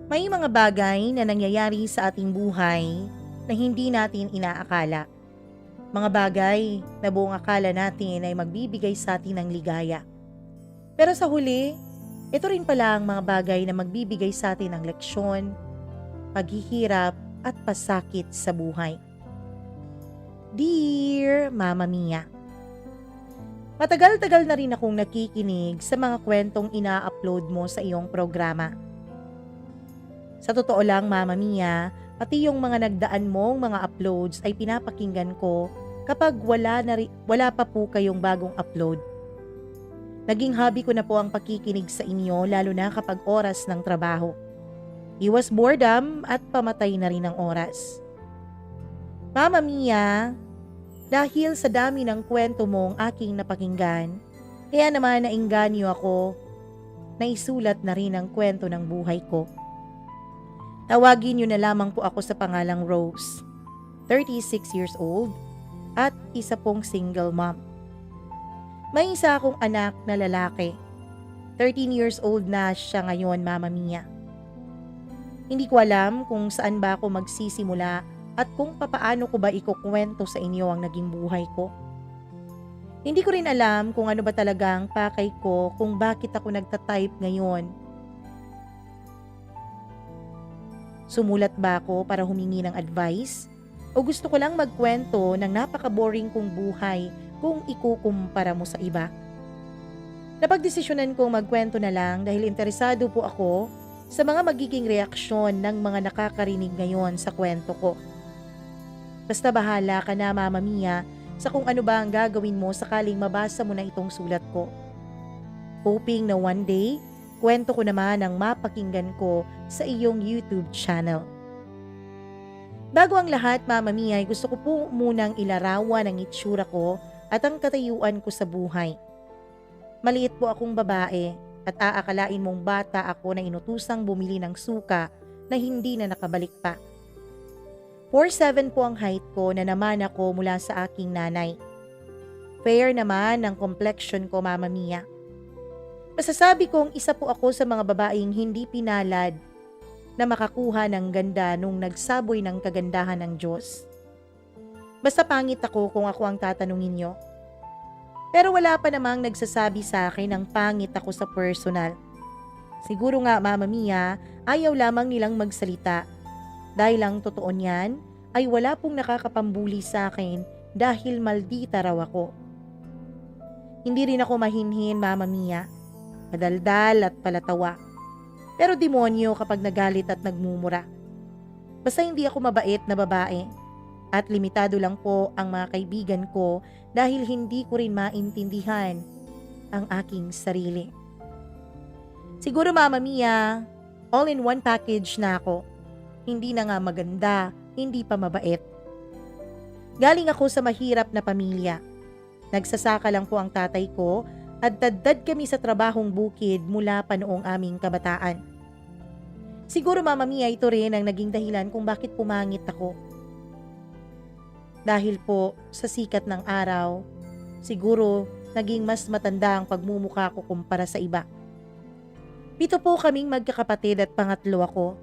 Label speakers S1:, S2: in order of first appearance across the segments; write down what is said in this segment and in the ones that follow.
S1: May mga bagay na nangyayari sa ating buhay na hindi natin inaakala. Mga bagay na buong akala natin ay magbibigay sa atin ng ligaya. Pero sa huli, ito rin pala ang mga bagay na magbibigay sa atin ng leksyon, paghihirap at pasakit sa buhay. Dear Mama Mia, matagal-tagal na rin akong nakikinig sa mga kwentong ina-upload mo sa iyong programa. Sa totoo lang, Mama Mia, pati yung mga nagdaan mong mga uploads ay pinapakinggan ko kapag wala pa po kayong bagong upload. Naging hobby ko na po ang pakikinig sa inyo lalo na kapag oras ng trabaho. Iwas boredom at pamatay na rin ang oras. Mama Mia, dahil sa dami ng kwento mong aking napakinggan, kaya naman nainganyo ako na isulat na rin ang kwento ng buhay ko. Tawagin niyo na lamang po ako sa pangalang Rose, 36 years old, at isa pong single mom. May isa akong anak na lalaki. 13 years old na siya ngayon, Mama Mia. Hindi ko alam kung saan ba ako magsisimula at kung papaano ko ba ikukwento sa inyo ang naging buhay ko. Hindi ko rin alam kung ano ba talaga ang pakay ko kung bakit ako nagtatype ngayon. Sumulat ba ako para humingi ng advice? O gusto ko lang magkwento ng napaka-boring kong buhay kung ikukumpara mo sa iba? Napagdesisyonan kong magkwento na lang dahil interesado po ako sa mga magiging reaksyon ng mga nakakarinig ngayon sa kwento ko. Basta bahala ka na, Mama Mia, sa kung ano ba ang gagawin mo sakaling mabasa mo na itong sulat ko. Hoping na one day, kwento ko naman ang mapakinggan ko sa iyong YouTube channel. Bago ang lahat, Mama Mia, ay gusto ko po munang ilarawan ang itsura ko at ang katayuan ko sa buhay. Maliit po akong babae at aakalain mong bata ako na inutusang bumili ng suka na hindi na nakabalik pa. 4'7" po ang height ko na naman ako mula sa aking nanay. Fair naman ang complexion ko, Mama Mia. Masasabi kong isa po ako sa mga babaeng hindi pinalad na makakuha ng ganda nung nagsaboy ng kagandahan ng Diyos. Basta pangit ako kung ako ang tatanungin nyo. Pero wala pa namang nagsasabi sa akin ng pangit ako sa personal. Siguro nga, Mama Mia, ayaw lamang nilang magsalita. Dahil ang totoo niyan ay wala pong nakakapambuli sa akin dahil maldita raw ako. Hindi rin ako mahinhin, Mama Mia. Madaldal at palatawa. Pero demonyo kapag nagalit at nagmumura. Basta hindi ako mabait na babae. At limitado lang po ang mga kaibigan ko dahil hindi ko rin maintindihan ang aking sarili. Siguro, Mama Mia, all in one package na ako. Hindi na nga maganda, hindi pa mabait. Galing ako sa mahirap na pamilya. Nagsasaka lang po ang tatay ko at daddad kami sa trabahong bukid mula pa noong aming kabataan. Siguro, Mama Mia, ito rin ang naging dahilan kung bakit pumangit ako. Dahil po sa sikat ng araw, siguro naging mas matanda ang pagmumukha ko kumpara sa iba. 7 po kaming magkakapatid at pangatlo ako.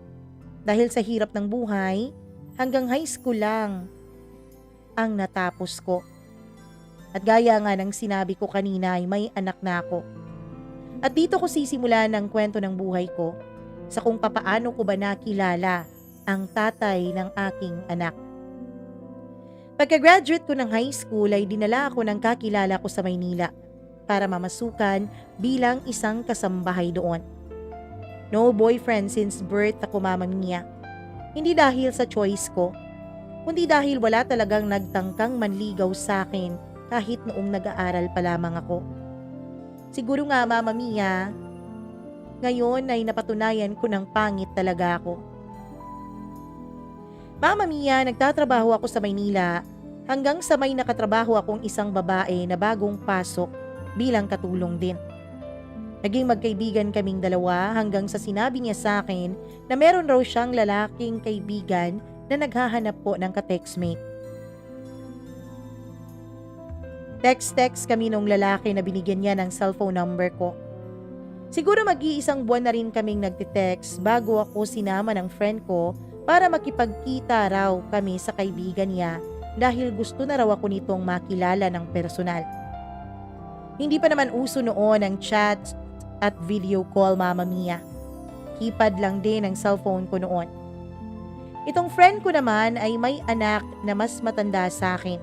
S1: Dahil sa hirap ng buhay, hanggang high school lang ang natapos ko. At gaya nga ng sinabi ko kanina ay may anak na ako. At dito ko sisimulan ang kwento ng buhay ko sa kung papaano ko ba nakilala ang tatay ng aking anak. Pagka-graduate ko ng high school ay dinala ako ng kakilala ko sa Maynila para mamasukan bilang isang kasambahay doon. No boyfriend since birth ako, Mama Mia. Hindi dahil sa choice ko, kundi dahil wala talagang nagtangkang manligaw sa akin kahit noong nag-aaral pa lamang ako. Siguro nga, Mama Mia, ngayon ay napatunayan ko ng pangit talaga ako. Mama Mia, nagtatrabaho ako sa Maynila hanggang sa may nakatrabaho akong isang babae na bagong pasok bilang katulong din. Naging magkaibigan kaming dalawa hanggang sa sinabi niya sa akin na meron raw siyang lalaking kaibigan na naghahanap po ng ka-textmate. Text-text kami nung lalaki na binigyan niya ng cellphone number ko. Siguro mag-iisang buwan na rin kaming nagtitext bago ako sinama ng friend ko para makipagkita raw kami sa kaibigan niya dahil gusto na raw ako nitong makilala ng personal. Hindi pa naman uso noon ang chat at video call, Mama Mia. Keypad lang din ang cellphone ko noon. Itong friend ko naman ay may anak na mas matanda sa akin.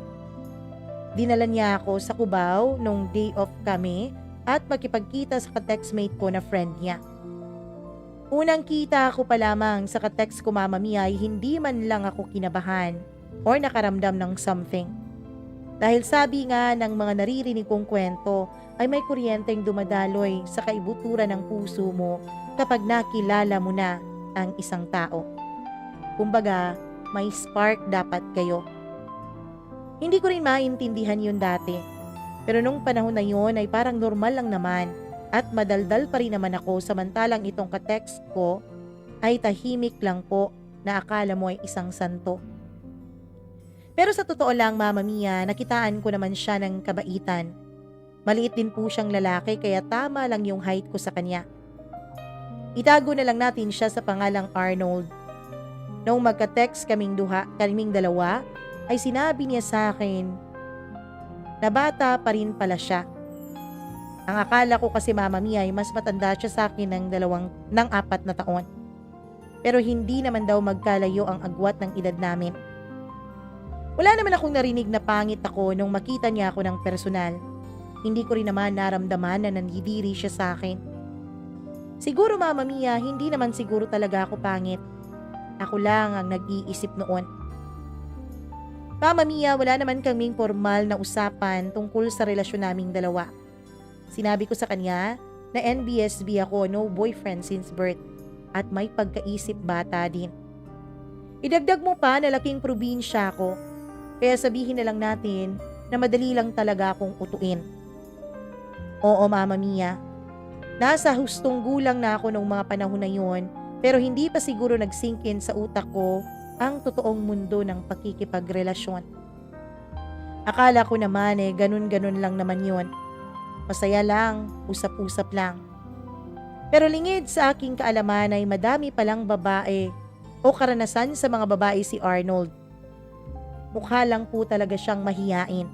S1: Dinala niya ako sa Cubao nung day off kami at makipagkita sa ka-textmate ko na friend niya. Unang kita ko pa lamang sa ka-text ko, Mama Mia, ay hindi man lang ako kinabahan or nakaramdam ng something. Dahil sabi nga ng mga naririnig kong kwento ay may kuryenteng dumadaloy sa kaibuturan ng puso mo kapag nakilala mo na ang isang tao. Kumbaga, may spark dapat kayo. Hindi ko rin maintindihan yun dati. Pero nung panahon na yun ay parang normal lang naman at madaldal pa rin naman ako samantalang itong ka-text ko ay tahimik lang po na akala mo ay isang santo. Pero sa totoo lang, Mama Mia, nakitaan ko naman siya ng kabaitan. Maliit din po siyang lalaki kaya tama lang yung height ko sa kanya. Itago na lang natin siya sa pangalang Arnold. Nung magka-text kaming dalawa, ay sinabi niya sa akin na bata pa rin pala siya. Ang akala ko kasi, Mama Mia, ay mas matanda siya sa akin ng 4 na taon. Pero hindi naman daw magkalayo ang agwat ng edad namin. Wala naman akong narinig na pangit ako nung makita niya ako ng personal. Hindi ko rin naman naramdaman na nandidiri siya sa akin. Siguro, Mama Mia, hindi naman siguro talaga ako pangit. Ako lang ang nag-iisip noon. Mama Mia, wala naman kaming formal na usapan tungkol sa relasyon naming dalawa. Sinabi ko sa kanya na NBSB ako, no boyfriend since birth, at may pagkaisip bata din. Idagdag mo pa na laking probinsya ako, kaya sabihin na lang natin na madali lang talaga akong utuin. Oo, Mama Mia, nasa hustong gulang na ako nung mga panahon na yun, pero hindi pa siguro nag-sink in sa utak ko ang totoong mundo ng pakikipagrelasyon. Akala ko naman ganun-ganun lang naman yun. Masaya lang, usap-usap lang. Pero lingid sa aking kaalaman ay madami palang babae o karanasan sa mga babae si Arnold. Mukha lang po talaga siyang mahiyain.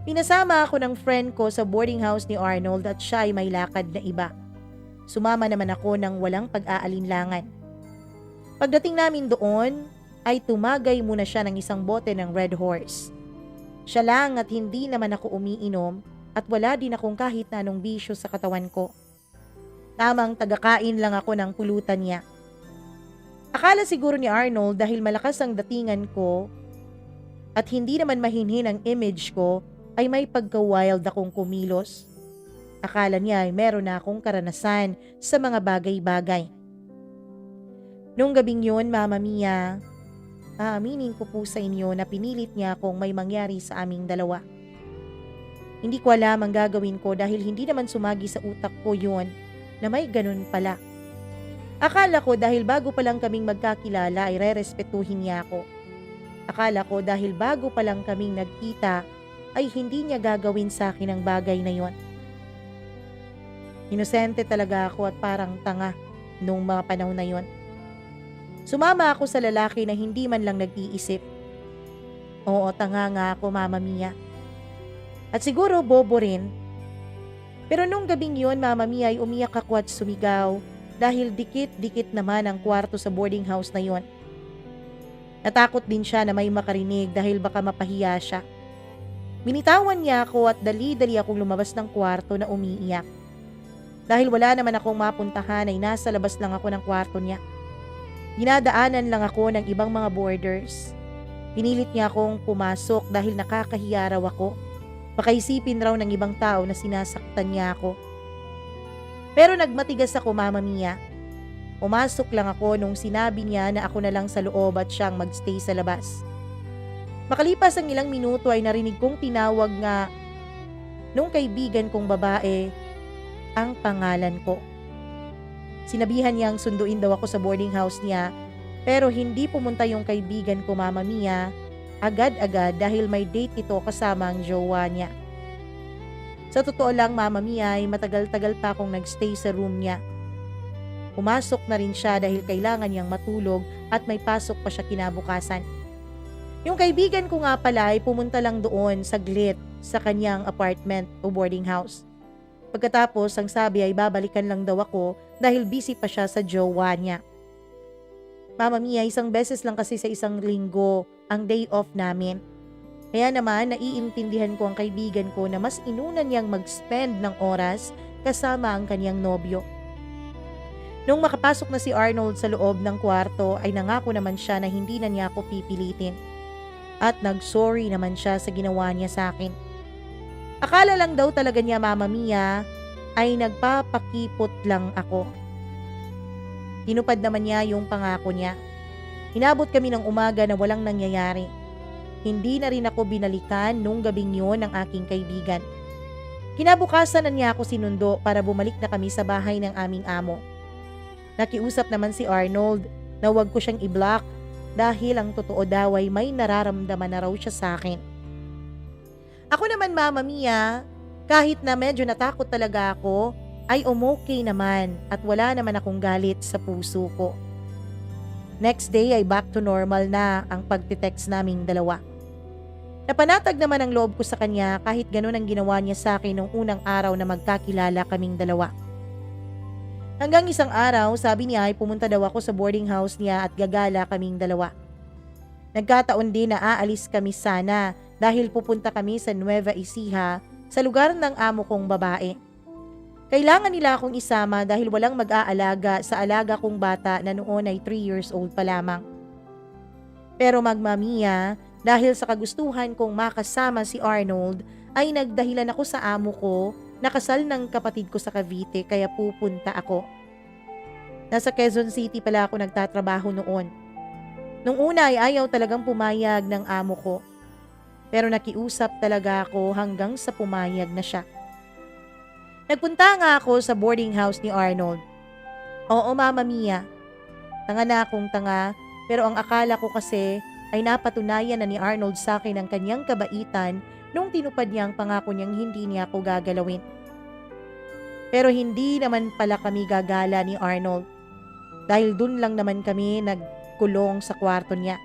S1: Pinasama ako ng friend ko sa boarding house ni Arnold at siya ay may lakad na iba. Sumama naman ako ng walang pag-aalinlangan. Pagdating namin doon, ay tumagay muna siya ng isang bote ng Red Horse. Siya lang at hindi naman ako umiinom at wala din akong kahit na anong bisyo sa katawan ko. Tamang tagakain lang ako ng pulutan niya. Akala siguro ni Arnold dahil malakas ang datingan ko at hindi naman mahinhin ang image ko ay may pagka-wild akong kumilos. Akala niya ay meron na akong karanasan sa mga bagay-bagay. Nung gabing yun, Mama Mia, aaminin ko po sa inyo na pinilit niya akong may mangyari sa aming dalawa. Hindi ko alam ang gagawin ko dahil hindi naman sumagi sa utak ko yun na may ganun pala. Akala ko dahil bago pa lang kaming magkakilala ay rerespetuhin niya ako. Akala ko dahil bago pa lang kaming nagkita ay hindi niya gagawin sa akin ang bagay na yon. Inosente talaga ako at parang tanga nung mga panahon na yon. Sumama ako sa lalaki na hindi man lang nag-iisip. Oo, tanga nga ako, Mama Mia. At siguro bobo rin. Pero nung gabing yun, Mama Mia, ay umiyak ako at sumigaw dahil dikit-dikit naman ang kwarto sa boarding house na yon. Natakot din siya na may makarinig dahil baka mapahiya siya. Binitawan niya ako at dali-dali akong lumabas ng kwarto na umiiyak. Dahil wala naman akong mapuntahan ay nasa labas lang ako ng kwarto niya. Dinadaanan lang ako ng ibang mga boarders. Pinilit niya akong pumasok dahil nakakahiya raw ako. Pakaisipin raw ng ibang tao na sinasaktan niya ako. Pero nagmatigas ako, Mama Mia. Pumasok lang ako nung sinabi niya na ako na lang sa loob at siyang magstay sa labas. Makalipas ang ilang minuto ay narinig kong tinawag nga nung kaibigan kong babae ang pangalan ko. Sinabihan niyang sunduin daw ako sa boarding house niya pero hindi pumunta yung kaibigan ko, Mama Mia, agad-agad dahil may date ito kasama ang jowa niya. Sa totoo lang, Mama Mia, ay matagal-tagal pa akong nagstay sa room niya. Pumasok na rin siya dahil kailangan niyang matulog at may pasok pa siya kinabukasan. Yung kaibigan ko nga pala ay pumunta lang doon saglit sa kanyang apartment o boarding house. Pagkatapos, ang sabi ay babalikan lang daw ako dahil busy pa siya sa jowa niya. Mama Mia, isang beses lang kasi sa isang linggo ang day off namin. Kaya naman, naiintindihan ko ang kaibigan ko na mas inuna niyang mag-spend ng oras kasama ang kanyang nobyo. Nung makapasok na si Arnold sa loob ng kwarto ay nangako naman siya na hindi na niya ako pipilitin. At nag-sorry naman siya sa ginawa niya sa akin. Akala lang daw talaga niya, Mama Mia, ay nagpapakipot lang ako. Tinupad naman niya yung pangako niya. Inabot kami ng umaga na walang nangyayari. Hindi na rin ako binalikan nung gabing yun ng aking kaibigan. Kinabukasan na niya ako sinundo para bumalik na kami sa bahay ng aming amo. Nakiusap naman si Arnold na huwag ko siyang i-block dahil ang totoo daw ay may nararamdaman na raw siya sa akin. Ako naman, Mama Mia, kahit na medyo natakot talaga ako, ay umokay naman at wala naman akong galit sa puso ko. Next day ay back to normal na ang pagtitext naming dalawa. Napanatag naman ang loob ko sa kanya kahit ganun ang ginawa niya sa akin nung unang araw na magkakilala kaming dalawa. Hanggang isang araw, sabi niya ay pumunta daw ako sa boarding house niya at gagala kaming dalawa. Nagkataon din na aalis kami sana dahil pupunta kami sa Nueva Ecija sa lugar ng amo kong babae. Kailangan nila akong isama dahil walang mag-aalaga sa alaga kong bata na noon ay 3 years old pa lamang. Pero Mama Mia, dahil sa kagustuhan kong makasama si Arnold, ay nagdahilan ako sa amo ko na kasal ng kapatid ko sa Cavite kaya pupunta ako. Nasa Quezon City pala ako nagtatrabaho noon. Nung una ay ayaw talagang pumayag ng amo ko. Pero nakiusap talaga ako hanggang sa pumayag na siya. Nagpunta nga ako sa boarding house ni Arnold. Oo, Mama Mia. Tanga na akong tanga, pero ang akala ko kasi ay napatunayan na ni Arnold sa akin ang kanyang kabaitan nung tinupad niya ang pangako niyang hindi niya ako gagalawin. Pero hindi naman pala kami gagala ni Arnold dahil dun lang naman kami nagkulong sa kwarto niya.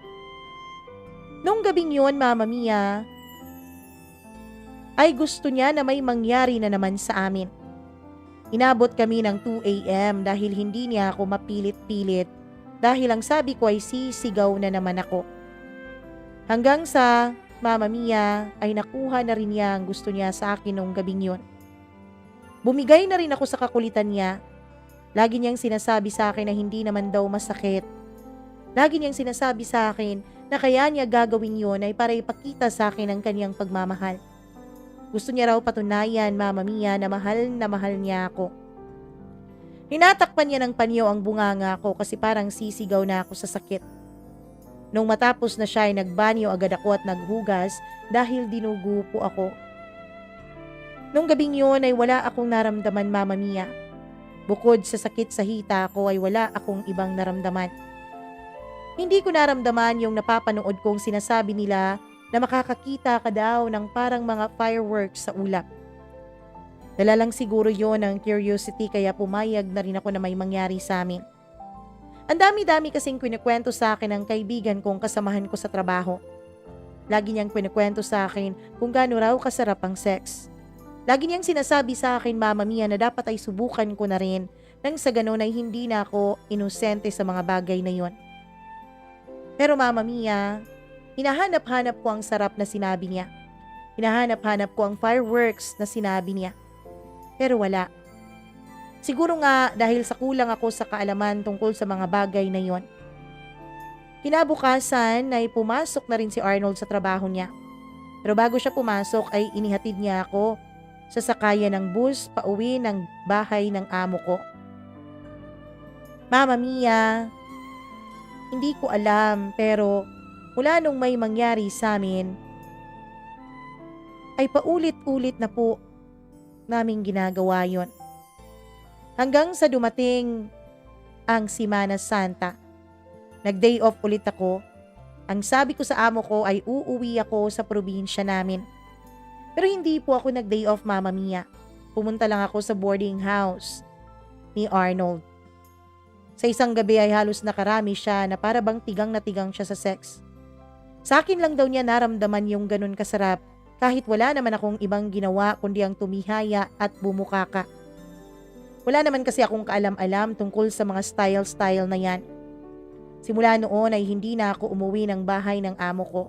S1: Nung gabing yun, Mama Mia, ay gusto niya na may mangyari na naman sa amin. Inabot kami ng 2 a.m. dahil hindi niya ako mapilit-pilit dahil ang sabi ko ay sisigaw na naman ako. Hanggang sa Mama Mia ay nakuha na rin niya ang gusto niya sa akin nung gabing yun. Bumigay na rin ako sa kakulitan niya. Lagi niyang sinasabi sa akin na hindi naman daw masakit. Lagi niyang sinasabi sa akin na kaya niya gagawin yun ay para ipakita sa akin ang kanyang pagmamahal. Gusto niya raw patunayan, Mama Mia, na mahal niya ako. Hinatakpan niya ng panyo ang bunganga ko kasi parang sisigaw na ako sa sakit. Nung matapos na siya ay nagbanyo agad ako at naghugas dahil dinugo po ako. Nung gabing yun ay wala akong naramdaman, Mama Mia. Bukod sa sakit sa hita ko ay wala akong ibang naramdaman. Hindi ko naramdaman yung napapanood kong sinasabi nila na makakakita ka daw ng parang mga fireworks sa ulap. Dala lang siguro yon ng curiosity kaya pumayag na rin ako na may mangyari sa amin. Ang dami-dami kasing kwento sa akin ng kaibigan kong kasamahan ko sa trabaho. Lagi niyang kwento sa akin kung gaano raw kasarap ang sex. Lagi niyang sinasabi sa akin, Mama Mia, na dapat ay subukan ko na rin nang sa ganun ay hindi na ako inosente sa mga bagay na yon. Pero Mama Mia, hinahanap-hanap ko ang sarap na sinabi niya. Hinahanap-hanap ko ang fireworks na sinabi niya. Pero wala. Siguro nga dahil sa kulang ako sa kaalaman tungkol sa mga bagay na yon. Kinabukasan ay pumasok na rin si Arnold sa trabaho niya. Pero bago siya pumasok ay inihatid niya ako sa sakayan ng bus pauwi ng bahay ng amo ko. Mama Mia, hindi ko alam pero mula nung may mangyari sa amin ay paulit-ulit na po naming ginagawa yon. Hanggang sa dumating ang Semana Santa. Nag-day off ulit ako. Ang sabi ko sa amo ko ay uuwi ako sa probinsya namin. Pero hindi po ako nag-day off, Mama Mia. Pumunta lang ako sa boarding house ni Arnold. Sa isang gabi ay halos nakarami siya na para bang tigang na tigang siya sa sex. Sa akin lang daw niya naramdaman yung ganun kasarap kahit wala naman akong ibang ginawa kundi ang tumihaya at bumukaka. Wala naman kasi akong kaalam-alam tungkol sa mga style-style na yan. Simula noon ay hindi na ako umuwi ng bahay ng amo ko.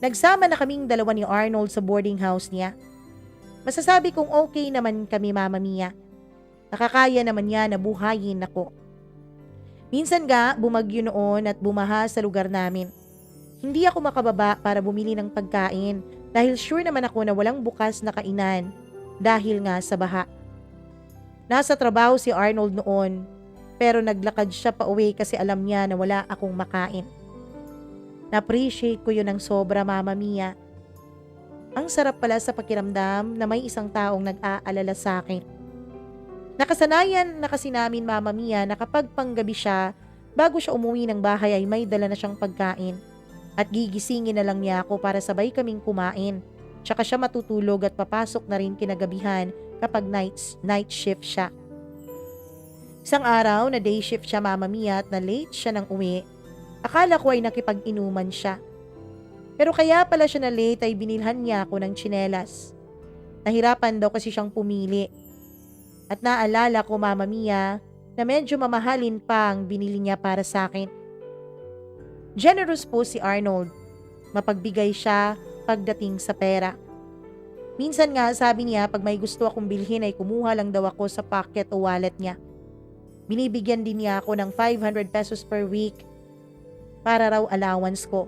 S1: Nagsama na kaming dalawa ni Arnold sa boarding house niya. Masasabi kong okay naman kami, Mama Mia. Nakakaya naman niya na buhayin ako. Minsan nga, bumagyo noon at bumaha sa lugar namin. Hindi ako makababa para bumili ng pagkain dahil sure naman ako na walang bukas na kainan dahil nga sa baha. Nasa trabaho si Arnold noon pero naglakad siya pa uwi kasi alam niya na wala akong makain. Na-appreciate ko yun ng sobra, Mama Mia. Ang sarap pala sa pakiramdam na may isang taong nag-aalala sa akin. Nakasanayan na kasi namin, Mama Mia, na kapag panggabi siya, bago siya umuwi ng bahay ay may dala na siyang pagkain. At gigisingin na lang niya ako para sabay kaming kumain. Tsaka siya matutulog at papasok na rin kinagabihan kapag night shift siya. Isang araw na day shift siya, Mama Mia, at na late siya ng uwi. Akala ko ay nakipag-inuman siya. Pero kaya pala siya na late ay binilhan niya ako ng tsinelas. Nahirapan daw kasi siyang pumili. At naalala ko, Mama Mia, na medyo mamahalin pa ang binili niya para sa akin. Generous po si Arnold. Mapagbigay siya pagdating sa pera. Minsan nga sabi niya pag may gusto akong bilhin ay kumuha lang daw ako sa pocket o wallet niya. Binibigyan din niya ako ng 500 pesos per week para raw allowance ko.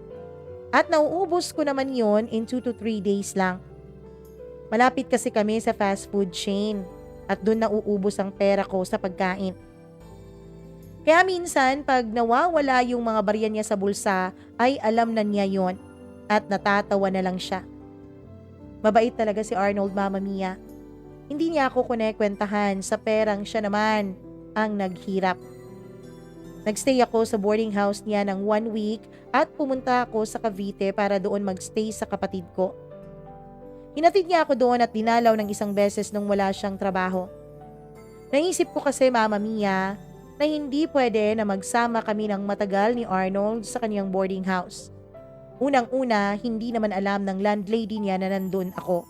S1: At nauubos ko naman yon in 2 to 3 days lang. Malapit kasi kami sa fast food chain at doon nauubos ang pera ko sa pagkain. Kaya minsan pag nawawala yung mga barya niya sa bulsa ay alam na niya yon at natatawa na lang siya. Mabait talaga si Arnold, Mama Mia. Hindi niya ako kunekwentahan sa perang siya naman ang naghirap. Nagstay ako sa boarding house niya ng 1 week at pumunta ako sa Cavite para doon magstay sa kapatid ko. Hinatid niya ako doon at dinalaw ng isang beses nung wala siyang trabaho. Naisip ko kasi, Mama Mia, na hindi pwede na magsama kami ng matagal ni Arnold sa kanyang boarding house. Unang-una, hindi naman alam ng landlady niya na nandun ako.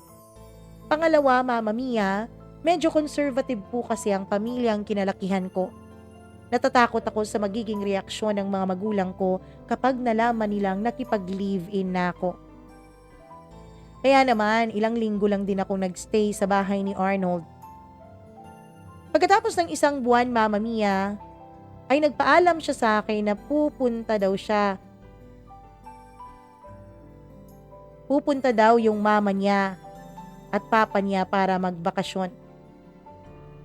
S1: Pangalawa, Mama Mia, medyo conservative po kasi ang pamilyang kinalakihan ko. Natatakot ako sa magiging reaksyon ng mga magulang ko kapag nalaman nilang nakipag-live-in na ako. Kaya naman, ilang linggo lang din ako nagstay sa bahay ni Arnold. Pagkatapos ng 1 buwan, Mama Mia, ay nagpaalam siya sa akin na pupunta daw yung mama niya at papa niya para magbakasyon.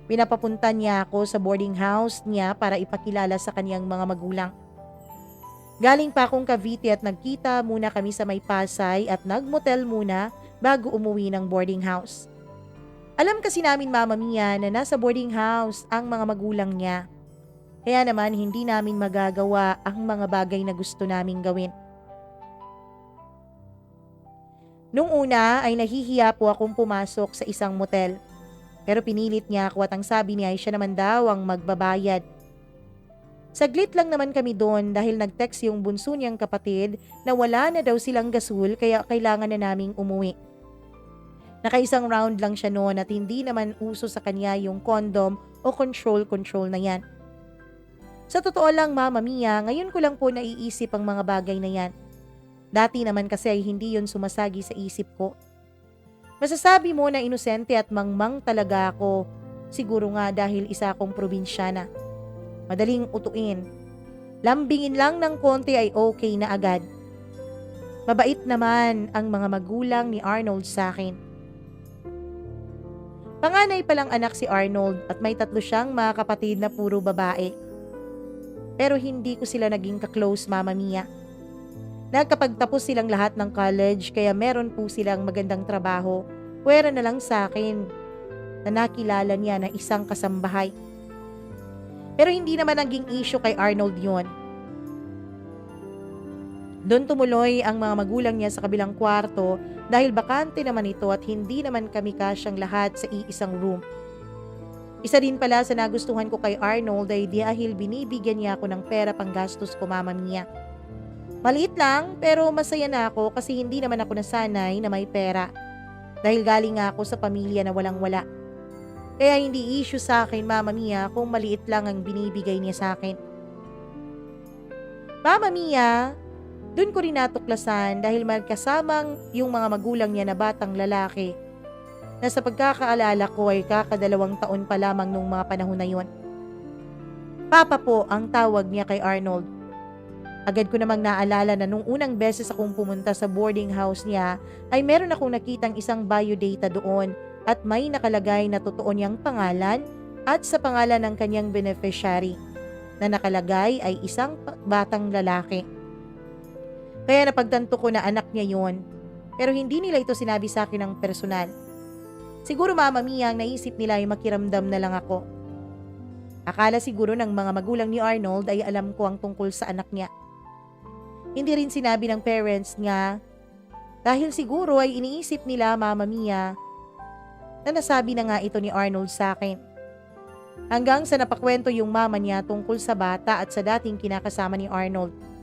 S1: Pinapapunta niya ako sa boarding house niya para ipakilala sa kaniyang mga magulang. Galing pa akong Cavite at nagkita muna kami sa may Pasay at nagmotel muna bago umuwi ng boarding house. Alam kasi namin, Mama Mia, na nasa boarding house ang mga magulang niya. Kaya naman hindi namin magagawa ang mga bagay na gusto naming gawin. Nung una ay nahihiya po akong pumasok sa isang motel. Pero pinilit niya ako at ang sabi niya ay siya naman daw ang magbabayad. Saglit lang naman kami doon dahil nag-text yung bunso niyang kapatid na wala na daw silang gasul kaya kailangan na naming umuwi. Nakaisang round lang siya noon at hindi naman uso sa kanya yung condom o control na yan. Sa totoo lang, Mama Mia, ngayon ko lang po naiisip ang mga bagay na yan. Dati naman kasi ay hindi yun sumasagi sa isip ko. Masasabi mo na inosente at mangmang talaga ako. Siguro nga dahil isa akong probinsyana. Madaling utuin. Lambingin lang ng konti ay okay na agad. Mabait naman ang mga magulang ni Arnold sa akin. Panganay palang anak si Arnold at may 3 siyang mga kapatid na puro babae. Pero hindi ko sila naging ka-close, Mama Mia. Nagkapagtapos silang lahat ng college kaya meron po silang magandang trabaho. Pwera na lang sa akin na nakilala niya na isang kasambahay. Pero hindi naman naging issue kay Arnold yon. Doon tumuloy ang mga magulang niya sa kabilang kwarto dahil bakante naman ito at hindi naman kami kasyang lahat sa iisang room. Isa din pala sa nagustuhan ko kay Arnold ay dahil binibigyan niya ako ng pera pang gastos ko, Mama Mia. Maliit lang pero masaya na ako kasi hindi naman ako nasanay na may pera. Dahil galing nga ako sa pamilya na walang-wala. Kaya hindi issue sa akin, Mama Mia, kung maliit lang ang binibigay niya sa akin. Mama Mia, dun ko rin natuklasan dahil magkasamang yung mga magulang niya na batang lalaki na sa pagkakaalala ko ay kakadalawang taon pa lamang nung mga panahon na yun. Papa po ang tawag niya kay Arnold. Agad ko namang naalala na nung unang beses akong pumunta sa boarding house niya ay meron akong nakitang isang biodata doon at may nakalagay na totoo niyang pangalan at sa pangalan ng kanyang beneficiary na nakalagay ay isang batang lalaki. Kaya napagtanto ko na anak niya yon, pero hindi nila ito sinabi sa akin ng personal. Siguro, Mama Mia, ang naisip nila ay makiramdam na lang ako. Akala siguro ng mga magulang ni Arnold ay alam ko ang tungkol sa anak niya. Hindi rin sinabi ng parents niya dahil siguro ay iniisip nila, Mama Mia, na nasabi na nga ito ni Arnold sa akin. Hanggang sa napakwento yung mama niya tungkol sa bata at sa dating kinakasama ni Arnold.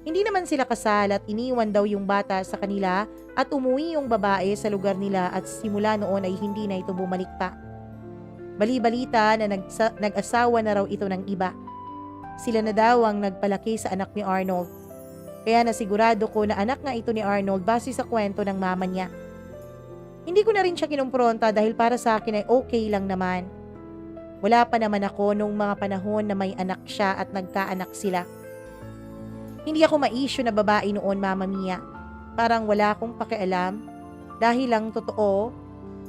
S1: Hindi naman sila kasal at iniwan daw yung bata sa kanila at umuwi yung babae sa lugar nila at simula noon ay hindi na ito bumalik pa. Bali-balita na nag-asawa na raw ito ng iba. Sila na daw ang nagpalaki sa anak ni Arnold. Kaya nasigurado ko na anak nga ito ni Arnold base sa kwento ng mama niya. Hindi ko na rin siya kinumpronta dahil para sa akin ay okay lang naman. Wala pa naman ako nung mga panahon na may anak siya at nagkaanak sila. Hindi ako ma-issue na babae noon, Mama Mia. Parang wala akong pakialam dahil lang totoo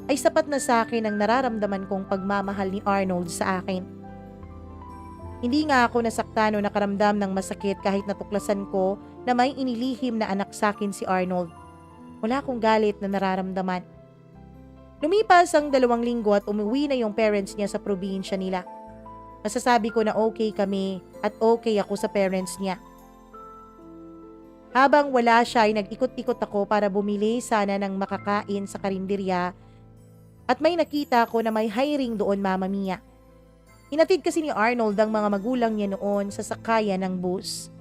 S1: ay sapat na sa akin ang nararamdaman kong pagmamahal ni Arnold sa akin. Hindi nga ako nasaktan o nakaramdam ng masakit kahit natuklasan ko na may inilihim na anak sa akin si Arnold. Wala akong galit na nararamdaman. Lumipas ang 2 linggo at umuwi na yung parents niya sa probinsya nila. Masasabi ko na okay kami at okay ako sa parents niya. Habang wala siya ay nag-ikot-ikot ako para bumili sana ng makakain sa karinderya at may nakita ko na may hiring doon, Mama Mia. Hinatid kasi ni Arnold ang mga magulang niya noon sa sakayan ng bus.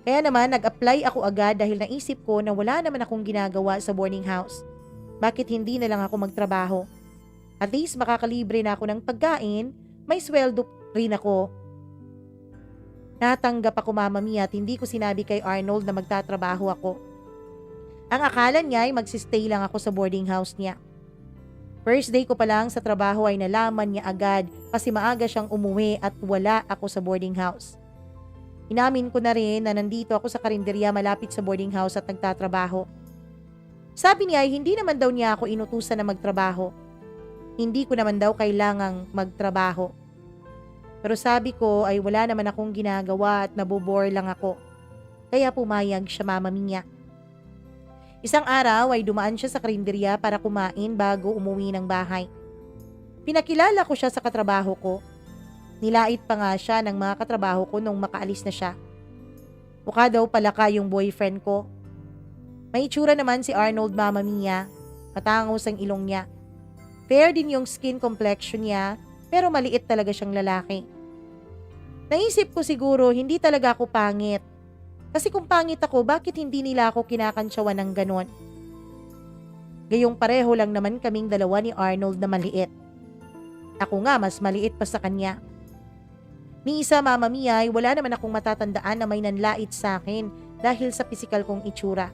S1: Kaya naman nag-apply ako agad dahil naisip ko na wala naman akong ginagawa sa boarding house. Bakit hindi na lang ako magtrabaho? At least makakalibre na ako ng pagkain, may sweldo rin ako. Natanggap ako, Mama Mia, at hindi ko sinabi kay Arnold na magtatrabaho ako. Ang akala niya ay magsistay lang ako sa boarding house niya. First day ko pa lang sa trabaho ay nalaman niya agad kasi maaga siyang umuwi at wala ako sa boarding house. Inamin ko na rin na nandito ako sa karinderya malapit sa boarding house at nagtatrabaho. Sabi niya ay hindi naman daw niya ako inutusan na magtrabaho. Hindi ko naman daw kailangang magtrabaho. Pero sabi ko ay wala naman akong ginagawa at nabobore lang ako. Kaya pumayag siya, Mama Mia. Isang araw ay dumaan siya sa karinderya para kumain bago umuwi ng bahay. Pinakilala ko siya sa katrabaho ko. Nilait pa nga siya ng mga katrabaho ko nung makaalis na siya. Mukha daw palaka yung boyfriend ko. May itsura naman si Arnold, Mama Mia. Matangos ang ilong niya. Fair din yung skin complexion niya pero maliit talaga siyang lalaki. Naisip ko siguro hindi talaga ako pangit. Kasi kung pangit ako, bakit hindi nila ako kinakantsawan ng ganon? Gayong pareho lang naman kaming dalawa ni Arnold na maliit. Ako nga mas maliit pa sa kanya. Ni isa, Mama Mia, ay wala naman akong matatandaan na may nanlait sa akin dahil sa pisikal kong itsura.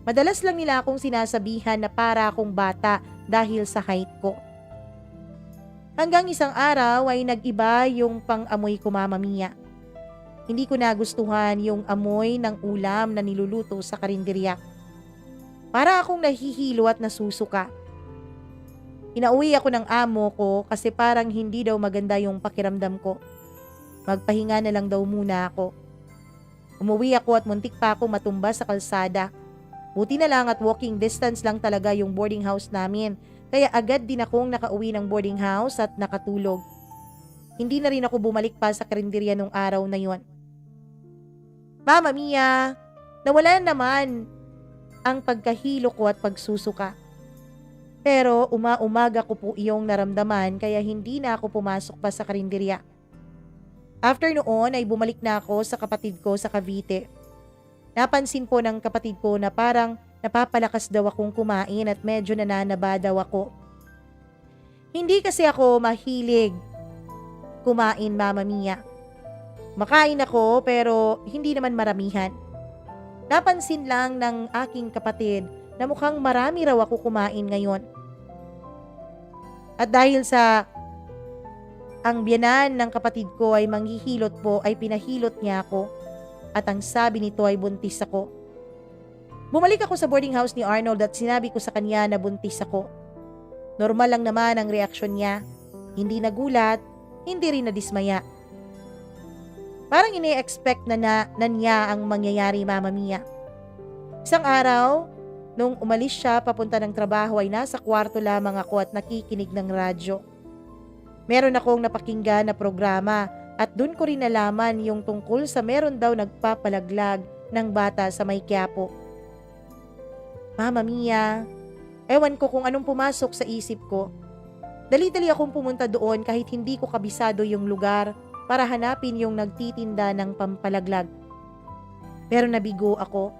S1: Madalas lang nila akong sinasabihan na para akong bata dahil sa height ko. Hanggang isang araw ay nag-iba yung pang-amoy ko, Mama Mia. Hindi ko nagustuhan yung amoy ng ulam na niluluto sa karinderya. Para akong nahihilo at nasusuka. Inauwi ako ng amo ko kasi parang hindi daw maganda yung pakiramdam ko. Magpahinga na lang daw muna ako. Umuwi ako at muntik pa ako matumba sa kalsada. Buti na lang at walking distance lang talaga yung boarding house namin. Kaya agad din akong nakauwi ng boarding house at nakatulog. Hindi na rin ako bumalik pa sa karinderya nung araw na yon. Mama Mia, Nawala naman ang pagkahilo ko at pagsusuka. Pero umaga ko po iyong naramdaman kaya hindi na ako pumasok pa sa karinderya. After noon ay bumalik na ako sa kapatid ko sa Cavite. Napansin po ng kapatid ko na parang napapalakas daw akong kumain at medyo nananaba daw ako. Hindi kasi ako mahilig kumain, Mama Mia. Makain ako pero hindi naman maramihan. Napansin lang ng aking kapatid na mukhang marami raw ako kumain ngayon. At dahil sa ang biyanan ng kapatid ko ay manghihilot po ay pinahilot niya ako at ang sabi nito ay buntis ako. Bumalik ako sa boarding house ni Arnold at sinabi ko sa kanya na buntis ako. Normal lang naman ang reaksyon niya. Hindi nagulat, hindi rin nadismaya. Parang ini-expect na niya ang mangyayari, Mama Mia. Isang araw, nung umalis siya papunta ng trabaho ay nasa kwarto lamang ako at nakikinig ng radyo. Meron akong napakinggan na programa at dun ko rin nalaman yung tungkol sa meron daw nagpapalaglag ng bata sa may Quiapo. Mama Mia, ewan ko kung anong pumasok sa isip ko. Dali-dali akong pumunta doon kahit hindi ko kabisado yung lugar para hanapin yung nagtitinda ng pampalaglag. Pero nabigo ako.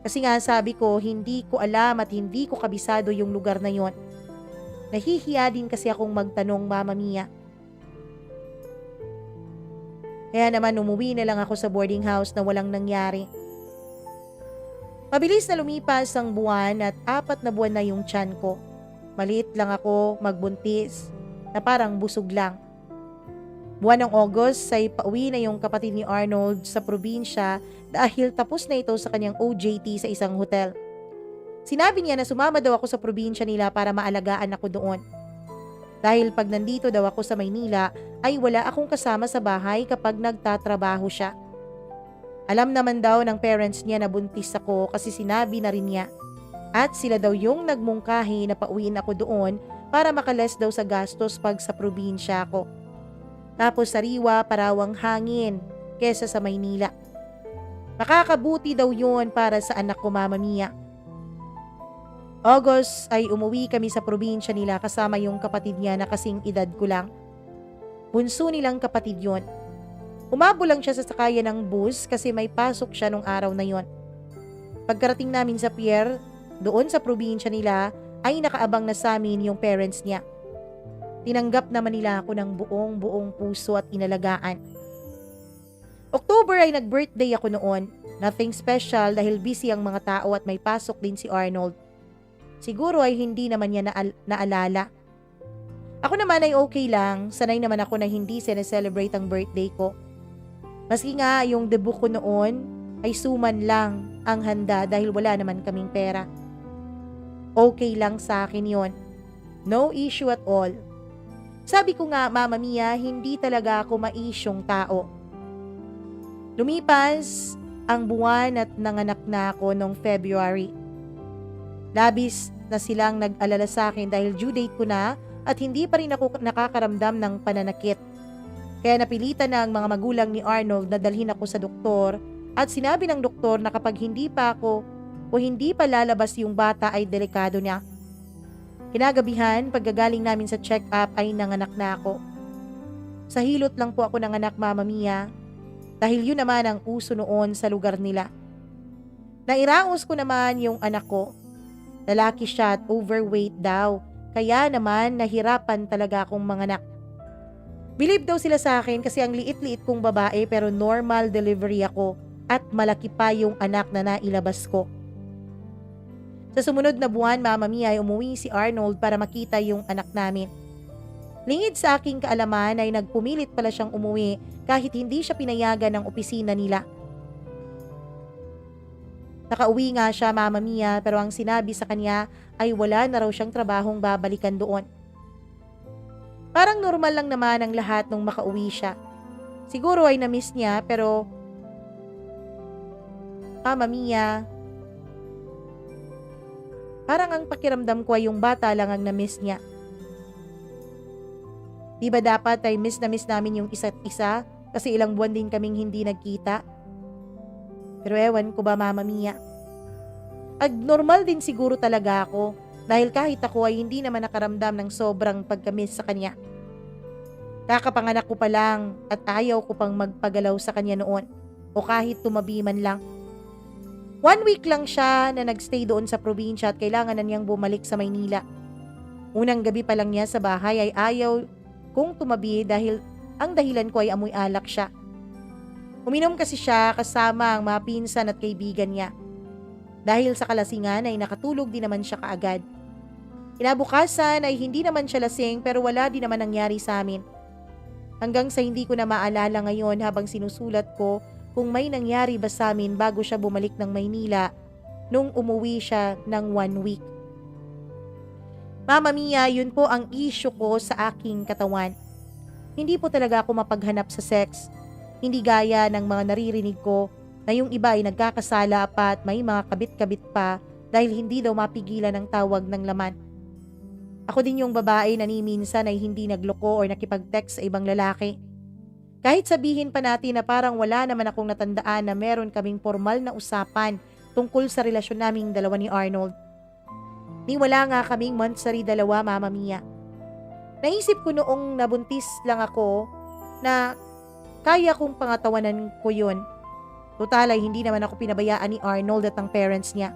S1: Kasi nga sabi ko, hindi ko alam at hindi ko kabisado yung lugar na yon. Nahihiya din kasi akong magtanong, Mama Mia. Kaya naman umuwi na lang ako sa boarding house na walang nangyari. Mabilis na lumipas ang buwan at 4 na buwan na yung tiyan ko. Maliit lang ako magbuntis na parang busog lang. Buwan ng August ay pauwi na yung kapatid ni Arnold sa probinsya dahil tapos na ito sa kanyang OJT sa isang hotel. Sinabi niya na sumama daw ako sa probinsya nila para maalagaan ako doon. Dahil pag nandito daw ako sa Maynila ay wala akong kasama sa bahay kapag nagtatrabaho siya. Alam naman daw ng parents niya na buntis ako kasi sinabi na rin niya. At sila daw yung nagmungkahi na pauwiin ako doon para makales daw sa gastos pag sa probinsya ako. Tapos sariwa parawang hangin kesa sa Maynila. Makakabuti daw yun para sa anak ko, Mama Mia. August ay umuwi kami sa probinsya nila kasama yung kapatid niya na kasing edad ko lang. Bunso nilang kapatid yon. Umabo lang siya sa sakayan ng bus kasi may pasok siya nung araw na yon. Pagkarating namin sa pier, doon sa probinsya nila ay nakaabang na sa amin yung parents niya. Tinanggap naman nila ako ng buong puso at inalagaan. October ay nag-birthday ako noon. Nothing special dahil busy ang mga tao at may pasok din si Arnold. Siguro ay hindi naman niya naalala. Ako naman ay okay lang. Sanay naman ako na hindi sineselebrate ang birthday ko. Maski nga yung debut ko noon ay suman lang ang handa dahil wala naman kaming pera. Okay lang sa akin yon. No issue at all. Sabi ko nga, Mama Mia, hindi talaga ako maisyong tao. Lumipas ang buwan at nanganak na ako noong February. Labis na silang nag-alala sa akin dahil due date ko na at hindi pa rin ako nakakaramdam ng pananakit. Kaya napilitan na ang mga magulang ni Arnold na dalhin ako sa doktor at sinabi ng doktor na kapag hindi pa ako o hindi pa lalabas yung bata ay delikado niya. Kinagabihan, paggagaling namin sa check-up ay nanganak na ako. Sa hilot lang po ako nanganak, Mama Mia, dahil yun naman ang uso noon sa lugar nila. Nairaos ko naman yung anak ko. Lalaki siya at overweight daw, kaya naman nahirapan talaga akong manganak. Believe daw sila sa akin kasi ang liit-liit kong babae pero normal delivery ako at malaki pa yung anak na nailabas ko. Sa sumunod na buwan, Mama Mia, ay umuwi si Arnold para makita yung anak namin. Lingid sa aking kaalaman ay nagpumilit pala siyang umuwi kahit hindi siya pinayagan ng opisina nila. Nakauwi nga siya, Mama Mia, pero ang sinabi sa kanya ay wala na raw siyang trabahong babalikan doon. Parang normal lang naman ang lahat nung makauwi siya. Siguro ay na-miss niya pero Mama Mia, parang ang pakiramdam ko ay yung bata lang ang na-miss niya. Di ba dapat ay miss na miss namin yung isa't isa kasi ilang buwan din kaming hindi nagkita? Pero ewan ko ba, Mama Mia. Abnormal din siguro talaga ako dahil kahit ako ay hindi naman nakaramdam ng sobrang pagkamiss sa kanya. Kakapanganak ko pa lang at ayaw ko pang magpagalaw sa kanya noon o kahit tumabi man lang. 1 week lang siya na nagstay doon sa probinsya at kailangan na niyang bumalik sa Maynila. Unang gabi pa lang niya sa bahay ay ayaw kong tumabi dahil ang dahilan ko ay amoy alak siya. Uminom kasi siya kasama ang mga pinsan at kaibigan niya. Dahil sa kalasingan ay nakatulog din naman siya kaagad. Kinabukasan ay hindi naman siya lasing pero wala din naman nangyari sa amin. Hanggang sa hindi ko na maalala ngayon habang sinusulat ko kung may nangyari ba sa amin bago siya bumalik ng Maynila nung umuwi siya ng 1 week. Mama Mia, yun po ang issue ko sa aking katawan. Hindi po talaga ako mapaghanap sa sex. Hindi gaya ng mga naririnig ko na yung iba ay nagkakasala pa at may mga kabit-kabit pa dahil hindi daw mapigilan ang tawag ng laman. Ako din yung babae na ni minsan ay hindi nagloko o nakipag-text sa ibang lalaki. Kahit sabihin pa natin na parang wala naman akong natandaan na meron kaming formal na usapan tungkol sa relasyon naming dalawa ni Arnold. Ni wala nga kaming monthsary dalawa, Mama Mia. Naisip ko noong nabuntis lang ako na kaya kong pangatawanan ko yun. Total ay hindi naman ako pinabayaan ni Arnold at ang parents niya.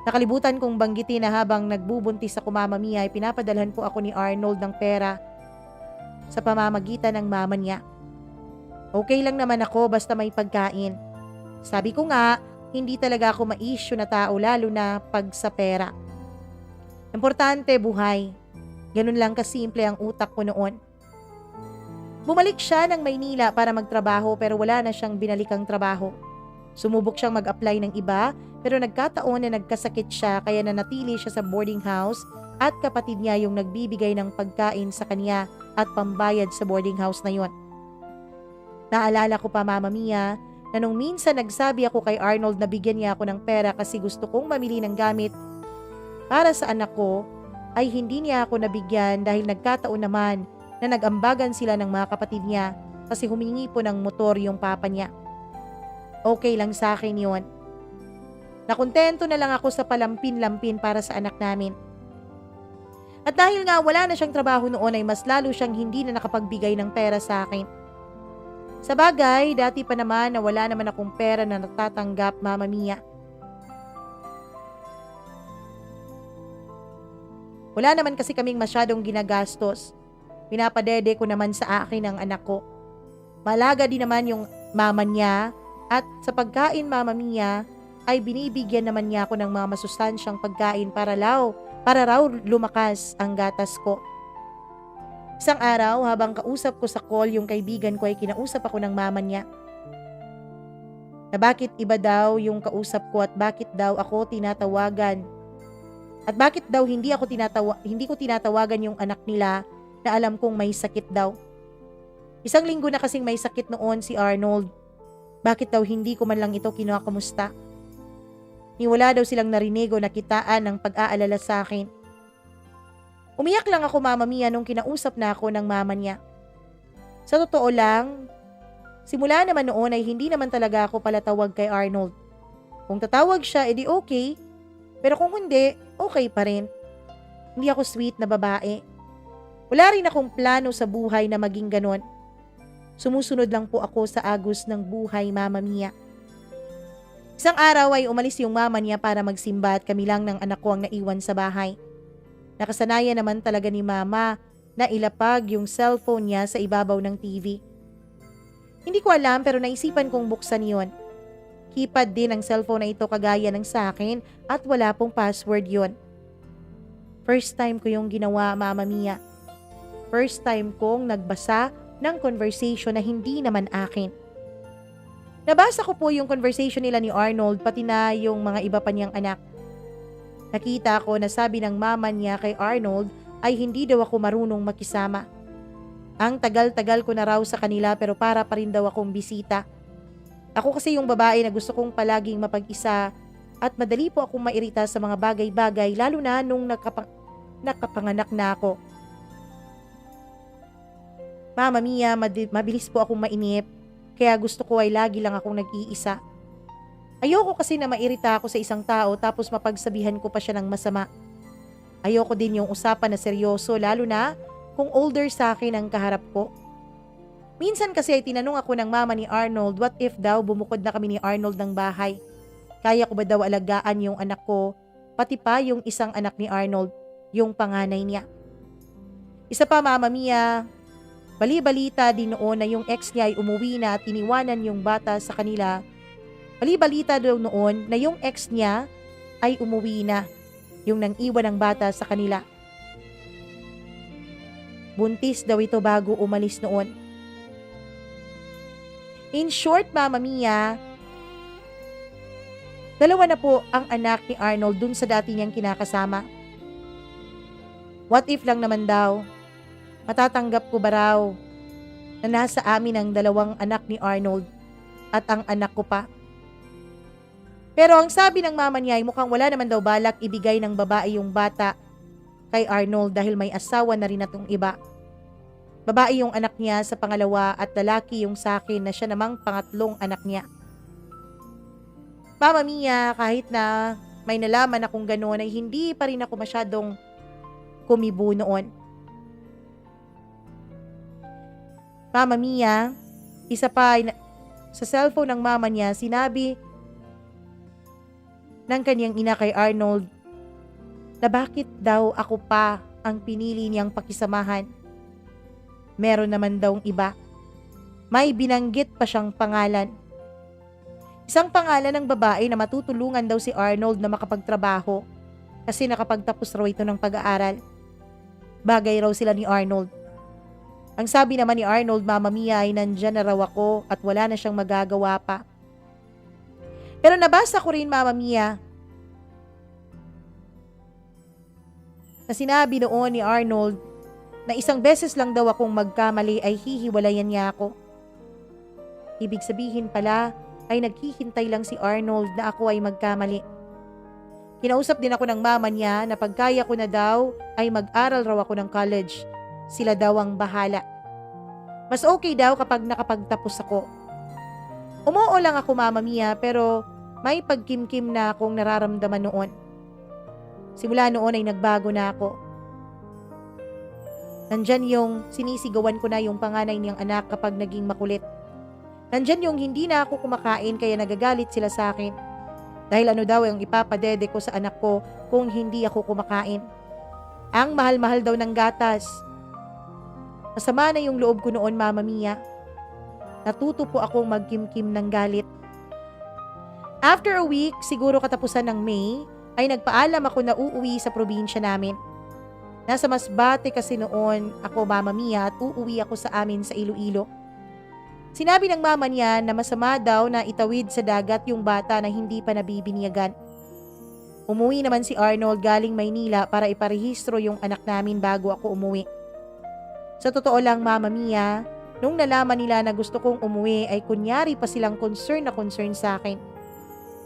S1: Nakalibutan kong banggitin na habang nagbubuntis ako, Mama Mia, ay pinapadalhan po ako ni Arnold ng pera sa pamamagitan ng mama niya. Okay lang naman ako basta may pagkain. Sabi ko nga, hindi talaga ako ma-issue na tao lalo na pag sa pera. Importante buhay. Ganun lang kasimple ang utak ko noon. Bumalik siya ng Maynila para magtrabaho pero wala na siyang binalikang trabaho. Sumubok siyang mag-apply ng iba pero nagkataon na nagkasakit siya kaya nanatili siya sa boarding house at kapatid niya yung nagbibigay ng pagkain sa kanya at pambayad sa boarding house na yon. Naalala ko pa, Mama Mia, na nung minsan nagsabi ako kay Arnold na bigyan niya ako ng pera kasi gusto kong mamili ng gamit para sa anak ko, ay hindi niya ako nabigyan dahil nagkataon naman na nag-ambagan sila ng mga kapatid niya kasi humingi po ng motor yung papa niya. Okay lang sa akin yon. Nakontento na lang ako sa palampin-lampin para sa anak namin. At dahil nga wala na siyang trabaho noon ay mas lalo siyang hindi na nakapagbigay ng pera sa akin. Sa bagay, dati pa naman na wala naman akong pera na natatanggap, Mama Mia. Wala naman kasi kaming masyadong ginagastos. Pinapadede ko naman sa akin ang anak ko. Malaga din naman yung mama niya at sa pagkain, Mama Mia, ay binibigyan naman niya ako ng mga masustansyang pagkain para raw lumakas ang gatas ko. Isang araw habang kausap ko sa call yung kaibigan ko ay kinausap ako ng mama niya. Na bakit iba daw yung kausap ko at bakit daw ako tinatawagan. At bakit daw hindi ko tinatawagan yung anak nila na alam kong may sakit daw. 1 linggo na kasing may sakit noon si Arnold. Bakit daw hindi ko man lang ito kinakamusta? Ni wala daw silang narinig o nakitaan ng pag-aalala sa akin. Umiyak lang ako, Mama Mia, nung kinausap na ako ng mama niya. Sa totoo lang, simula naman noon ay hindi naman talaga ako palatawag kay Arnold. Kung tatawag siya, edi okay. Pero kung hindi, okay pa rin. Hindi ako sweet na babae. Wala rin akong plano sa buhay na maging ganon. Sumusunod lang po ako sa agos ng buhay, Mama Mia. Isang araw ay umalis yung mama niya para magsimba at kami lang ng anak ko ang naiwan sa bahay. Nakasanayan naman talaga ni Mama na ilapag yung cellphone niya sa ibabaw ng TV. Hindi ko alam pero naisipan kong buksan yon. Keypad din ang cellphone na ito kagaya ng sa akin at wala pong password yon. First time ko yung ginawa, Mama Mia. First time kong nagbasa ng conversation na hindi naman akin. Nabasa ko po yung conversation nila ni Arnold pati na yung mga iba pa niyang anak. Nakita ko na sabi ng mama niya kay Arnold ay hindi daw ako marunong makisama. Ang tagal-tagal ko na raw sa kanila pero para pa rin daw akong bisita. Ako kasi yung babae na gusto kong palaging mapag-isa at madali po akong mairita sa mga bagay-bagay lalo na nung nakapanganak na ako. Mama Mia, mabilis po akong mainip kaya gusto ko ay lagi lang akong nag-iisa. Ayoko kasi na mairita ako sa isang tao tapos mapagsabihan ko pa siya ng masama. Ayoko din yung usapan na seryoso lalo na kung older sa akin ang kaharap ko. Minsan kasi ay tinanong ako ng mama ni Arnold, what if daw bumukod na kami ni Arnold ng bahay? Kaya ko ba daw alagaan yung anak ko, pati pa yung isang anak ni Arnold, yung panganay niya. Isa pa, Mama Mia, bali-balita din noon na yung ex niya ay umuwi na at iniwanan yung bata sa kanila. Bali-balita daw noon na yung ex niya ay umuwi na, yung nang iwan ng bata sa kanila. Buntis daw ito bago umalis noon. In short, Mama Mia, dalawa na po ang anak ni Arnold dun sa dati niyang kinakasama. What if lang naman daw, matatanggap ko ba raw na nasa amin ang dalawang anak ni Arnold at ang anak ko pa? Pero ang sabi ng mama niya ay mukhang wala naman daw balak ibigay ng babae yung bata kay Arnold dahil may asawa na rin atong iba. Babae yung anak niya sa pangalawa at lalaki yung sa akin na siya namang pangatlong anak niya. Mama Mia, kahit na may nalaman akong gano'n ay hindi pa rin ako masyadong kumibo noon. Mama Mia, isa pa ay sa cellphone ng mama niya sinabi ng kanyang ina kay Arnold na bakit daw ako pa ang pinili niyang pakisamahan. Meron naman dawng iba. May binanggit pa siyang pangalan. Isang pangalan ng babae na matutulungan daw si Arnold na makapagtrabaho kasi nakapagtapos raw ito ng pag-aaral. Bagay raw sila ni Arnold. Ang sabi naman ni Arnold, Mama Mia, ay nandyan na raw ako at wala na siyang magagawa pa. Pero nabasa ko rin, Mama Mia, na sinabi noon ni Arnold na isang beses lang daw akong magkamali ay hihiwalayan niya ako. Ibig sabihin pala ay naghihintay lang si Arnold na ako ay magkamali. Kinausap din ako ng mama niya na pagkaya ko na daw ay mag-aral raw ako ng college. Sila daw ang bahala. Mas okay daw kapag nakapagtapos ako. Umuo lang ako, Mama Mia, pero may pagkimkim na akong nararamdaman noon. Simula noon ay nagbago na ako. Nandyan yung sinisigawan ko na yung panganay niyang anak kapag naging makulit. Nandyan yung hindi na ako kumakain kaya nagagalit sila sa akin. Dahil ano daw ang ipapadede ko sa anak ko kung hindi ako kumakain. Ang mahal-mahal daw ng gatas. Masama na yung loob ko noon, Mama Mia. Natuto po akong magkimkim ng galit. After a week, siguro katapusan ng May, ay nagpaalam ako na uuwi sa probinsya namin. Nasa Masbate kasi noon ako, Mama Mia, at uuwi ako sa amin sa Iloilo. Sinabi ng mama niya na masama daw na itawid sa dagat yung bata na hindi pa nabibinyagan. Umuwi naman si Arnold galing Maynila para iparehistro yung anak namin bago ako umuwi. Sa totoo lang, Mama Mia, nung nalaman nila na gusto kong umuwi ay kunyari pa silang concern na concern sa akin.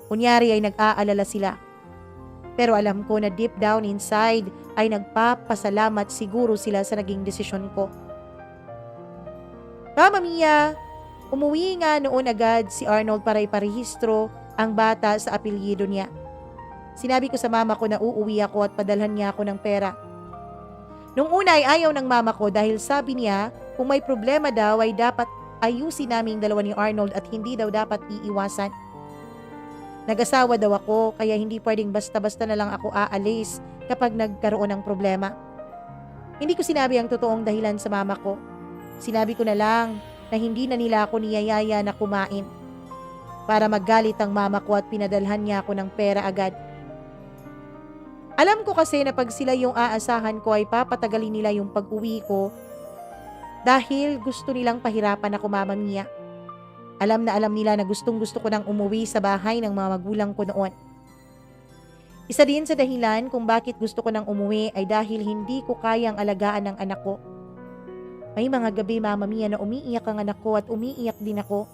S1: Kunyari ay nag-aalala sila. Pero alam ko na deep down inside ay nagpapasalamat siguro sila sa naging desisyon ko. Mama Mia, umuwi nga noon agad si Arnold para iparehistro ang bata sa apelyido niya. Sinabi ko sa mama ko na uuwi ako at padalhan niya ako ng pera. Nung una ay ayaw ng mama ko dahil sabi niya kung may problema daw ay dapat ayusin naming dalawa ni Arnold at hindi daw dapat iiwasan. Nag-asawa daw ako kaya hindi pwedeng basta-basta na lang ako aalis kapag nagkaroon ng problema. Hindi ko sinabi ang totoong dahilan sa mama ko. Sinabi ko na lang na hindi na nila ako niyayaya na kumain. Para maggalit ang mama ko at pinadalhan niya ako ng pera agad. Alam ko kasi na pag sila yung aasahan ko ay papatagalin nila yung pag-uwi ko dahil gusto nilang pahirapan ako, Mama Mia. Alam na alam nila na gustong-gusto ko nang umuwi sa bahay ng mga magulang ko noon. Isa din sa dahilan kung bakit gusto ko nang umuwi ay dahil hindi ko kayang alagaan ng anak ko. May mga gabi, Mama Mia, na umiiyak ang anak ko at umiiyak din ako.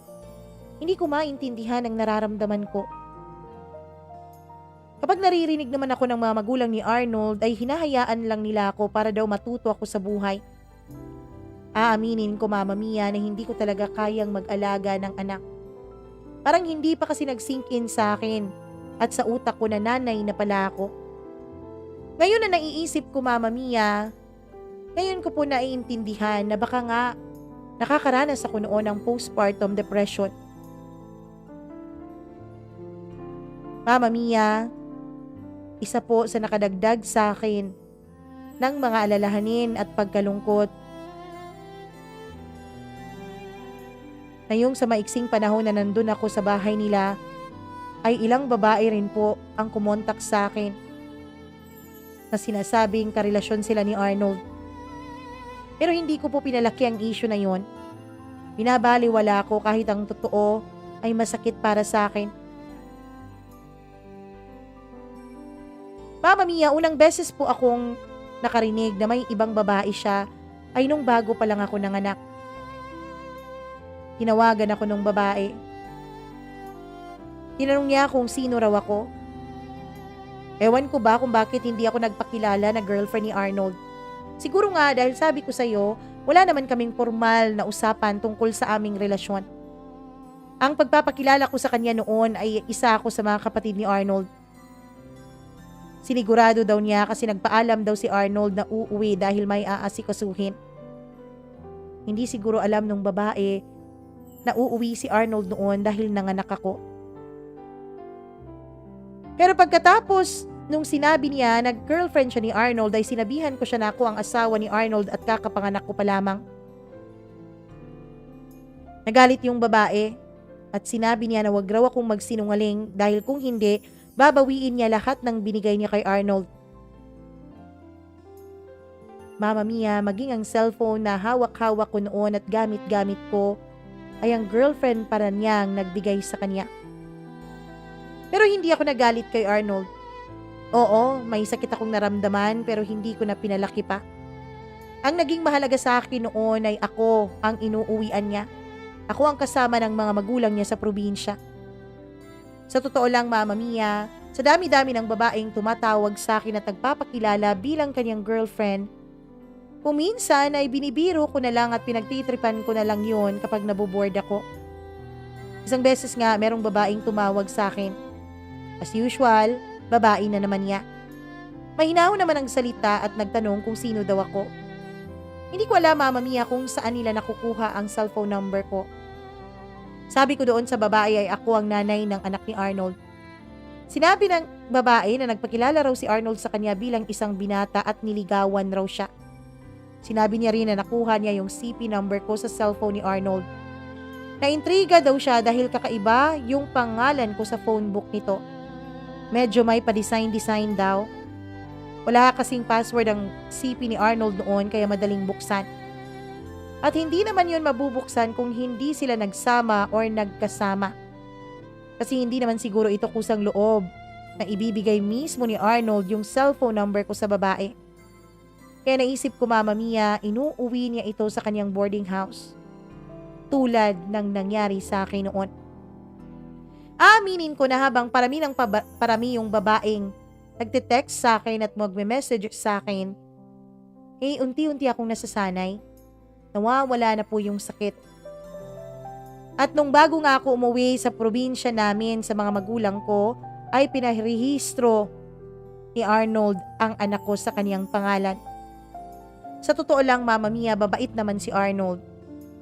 S1: Hindi ko maintindihan ang nararamdaman ko. Kapag naririnig naman ako ng mga magulang ni Arnold ay hinahayaan lang nila ako para daw matuto ako sa buhay. Aaminin ko, Mama Mia, na hindi ko talaga kayang mag-alaga ng anak. Parang hindi pa kasi nag-sink in sa akin at sa utak ko na nanay na pala ako. Ngayon na naiisip ko, Mama Mia, ngayon ko po naiintindihan na baka nga nakakaranas ako noon ng postpartum depression. Mama Mia, isa po sa nakadagdag sa akin ng mga alalahanin at pagkalungkot na yung sa maiksing panahon na nandun ako sa bahay nila ay ilang babae rin po ang kumontak sa akin na sinasabing karelasyon sila ni Arnold. Pero hindi ko po pinalaki ang issue na yon. Binabaliwala ko kahit ang totoo ay masakit para sa akin. Mama Mia, unang beses po akong nakarinig na may ibang babae siya ay nung bago pa lang ako nanganak. Tinawagan ako nung babae. Tinanong niya kung sino raw ako. Ewan ko ba kung bakit hindi ako nagpakilala na girlfriend ni Arnold. Siguro nga dahil sabi ko sa'yo, wala naman kaming formal na usapan tungkol sa aming relasyon. Ang pagpapakilala ko sa kanya noon ay isa ako sa mga kapatid ni Arnold. Sinigurado daw niya kasi nagpaalam daw si Arnold na uuwi dahil may aasikasuhin. Hindi siguro alam nung babae na uuwi si Arnold noon dahil nanganak ako. Pero pagkatapos nung sinabi niya na girlfriend siya ni Arnold ay sinabihan ko siya na ako ang asawa ni Arnold at kakapanganak ko pa lamang. Nagalit yung babae at sinabi niya na wag raw akong magsinungaling dahil kung hindi, babawiin niya lahat ng binigay niya kay Arnold. Mama Mia, maging ang cellphone na hawak-hawak ko noon at gamit-gamit ko ay ang girlfriend para niyang nagbigay sa kanya. Pero hindi ako nagalit kay Arnold. Oo, may sakit akong naramdaman pero hindi ko na pinalaki pa. Ang naging mahalaga sa akin noon ay ako ang inuuwian niya. Ako ang kasama ng mga magulang niya sa probinsya. Sa totoo lang, Mama Mia, sa dami-dami ng babaeng tumatawag sa akin at nagpapakilala bilang kanyang girlfriend, kung minsan ay binibiro ko na lang at pinagtitripan ko na lang yun kapag naboboard ako. Isang beses nga, merong babaeng tumawag sa akin. As usual, babae na naman niya. Mahinahon naman ang salita at nagtanong kung sino daw ako. Hindi ko alam, Mama Mia, kung saan nila nakukuha ang cellphone number ko. Sabi ko doon sa babae ay ako ang nanay ng anak ni Arnold. Sinabi ng babae na nagpakilala raw si Arnold sa kanya bilang isang binata at niligawan raw siya. Sinabi niya rin na nakuha niya yung CP number ko sa cellphone ni Arnold. Naintriga daw siya dahil kakaiba yung pangalan ko sa phone book nito. Medyo may pa-design daw. Wala kasing password ang CP ni Arnold noon kaya madaling buksan. At hindi naman yun mabubuksan kung hindi sila nagsama or nagkasama. Kasi hindi naman siguro ito kusang loob na ibibigay mismo ni Arnold yung cellphone number ko sa babae. Kaya naisip ko, Mama Mia, inuuwi niya ito sa kanyang boarding house. Tulad ng nangyari sa akin noon. Aminin ko na habang parami yung babaeng nagte-text sa akin at magme-message sa akin, unti-unti akong nasasanay. Nawawala na po yung sakit. At nung bago nga ako umuwi sa probinsya namin sa mga magulang ko, ay pinarehistro ni Arnold ang anak ko sa kaniyang pangalan. Sa totoo lang, Mama Mia, babait naman si Arnold.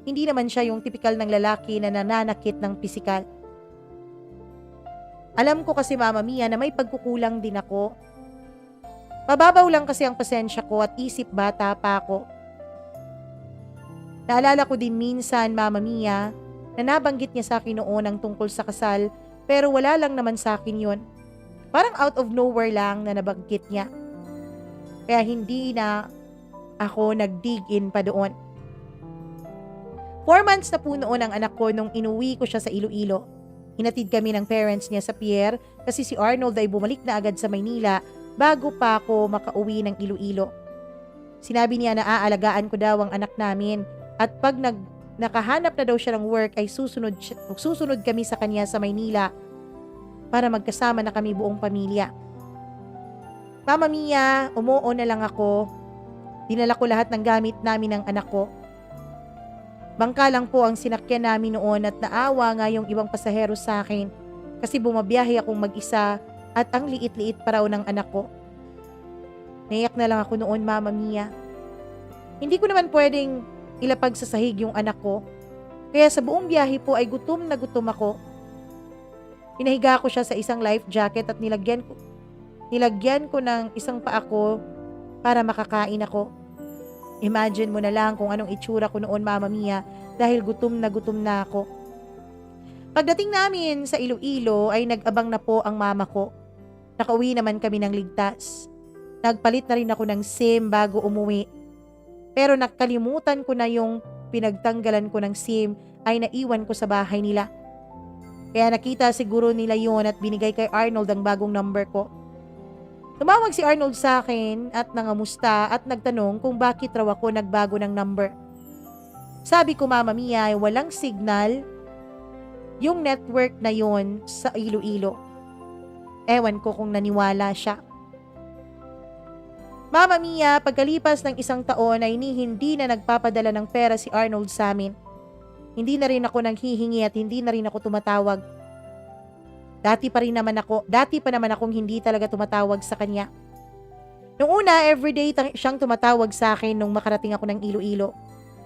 S1: Hindi naman siya yung tipikal ng lalaki na nananakit ng pisikal. Alam ko kasi, Mama Mia, na may pagkukulang din ako. Mababaw lang kasi ang pasensya ko at isip bata pa ako. Naalala ko din minsan, Mama Mia, na nabanggit niya sa akin noon ang tungkol sa kasal pero wala lang naman sa akin yun. Parang out of nowhere lang na nabanggit niya. Kaya hindi na ako nag-dig in pa doon. 4 months na po noon ang anak ko nung inuwi ko siya sa Iloilo. Hinatid kami ng parents niya sa pier kasi si Arnold ay bumalik na agad sa Maynila bago pa ako makauwi ng Iloilo. Sinabi niya na aalagaan ko daw ang anak namin at pag nakahanap na daw siya ng work ay susunod kami sa kanya sa Maynila para magkasama na kami buong pamilya. Mama Mia, umuo na lang ako. Dinala ko lahat ng gamit namin ng anak ko. Bangka lang po ang sinakyan namin noon at naawa nga yung ibang pasahero sa akin kasi bumabiyahe akong mag-isa at ang liit-liit pa raw ng anak ko. Naiyak na lang ako noon, Mama Mia. Hindi ko naman pwedeng ilapag sa sahig yung anak ko. Kaya sa buong biyahe po ay gutom na gutom ako. Pinahiga ko siya sa isang life jacket at nilagyan ko ng isang paa ko para makakain ako. Imagine mo na lang kung anong itsura ko noon, Mama Mia, dahil gutom na ako. Pagdating namin sa Iloilo ay nag-abang na po ang mama ko. Nakauwi naman kami ng ligtas. Nagpalit na rin ako ng SIM bago umuwi. Pero nakalimutan ko na yung pinagtanggalan ko ng SIM ay naiwan ko sa bahay nila. Kaya nakita siguro nila yon at binigay kay Arnold ang bagong number ko. Tumawag si Arnold sa akin at nangamusta at nagtanong kung bakit raw ako nagbago ng number. Sabi ko, Mama Mia, ay walang signal yung network na yon sa Iloilo. Ewan ko kung naniwala siya. Mama Mia, pagkalipas ng 1 taon ay hindi na nagpapadala ng pera si Arnold sa amin. Hindi na rin ako nanghihingi at hindi na rin ako tumatawag. Dati pa naman akong hindi talaga tumatawag sa kanya. Noong una, everyday siyang tumatawag sa akin nung makarating ako ng Iloilo.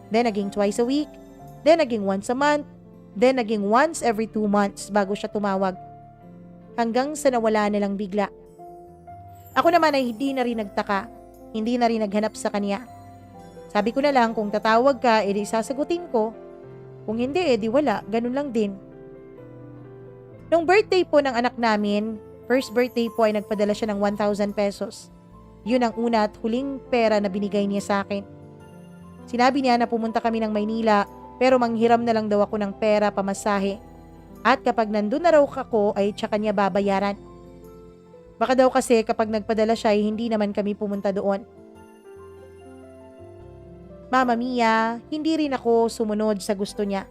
S1: Then naging twice a week, then naging once a month, then naging once every 2 months bago siya tumawag. Hanggang sa nawala na lang bigla. Ako naman ay hindi na rin nagtaka, hindi na rin naghanap sa kanya. Sabi ko na lang kung tatawag ka, edi sasagutin ko. Kung hindi, edi wala, ganun lang din. Nung birthday po ng anak namin, first birthday po ay nagpadala siya ng 1,000 pesos. Yun ang una at huling pera na binigay niya sa akin. Sinabi niya na pumunta kami ng Maynila pero manghiram na lang daw ako ng pera pamasahe. At kapag nandun na raw ako ay tsaka niya babayaran. Baka daw kasi kapag nagpadala siya ay hindi naman kami pumunta doon. Mama Mia, hindi rin ako sumunod sa gusto niya.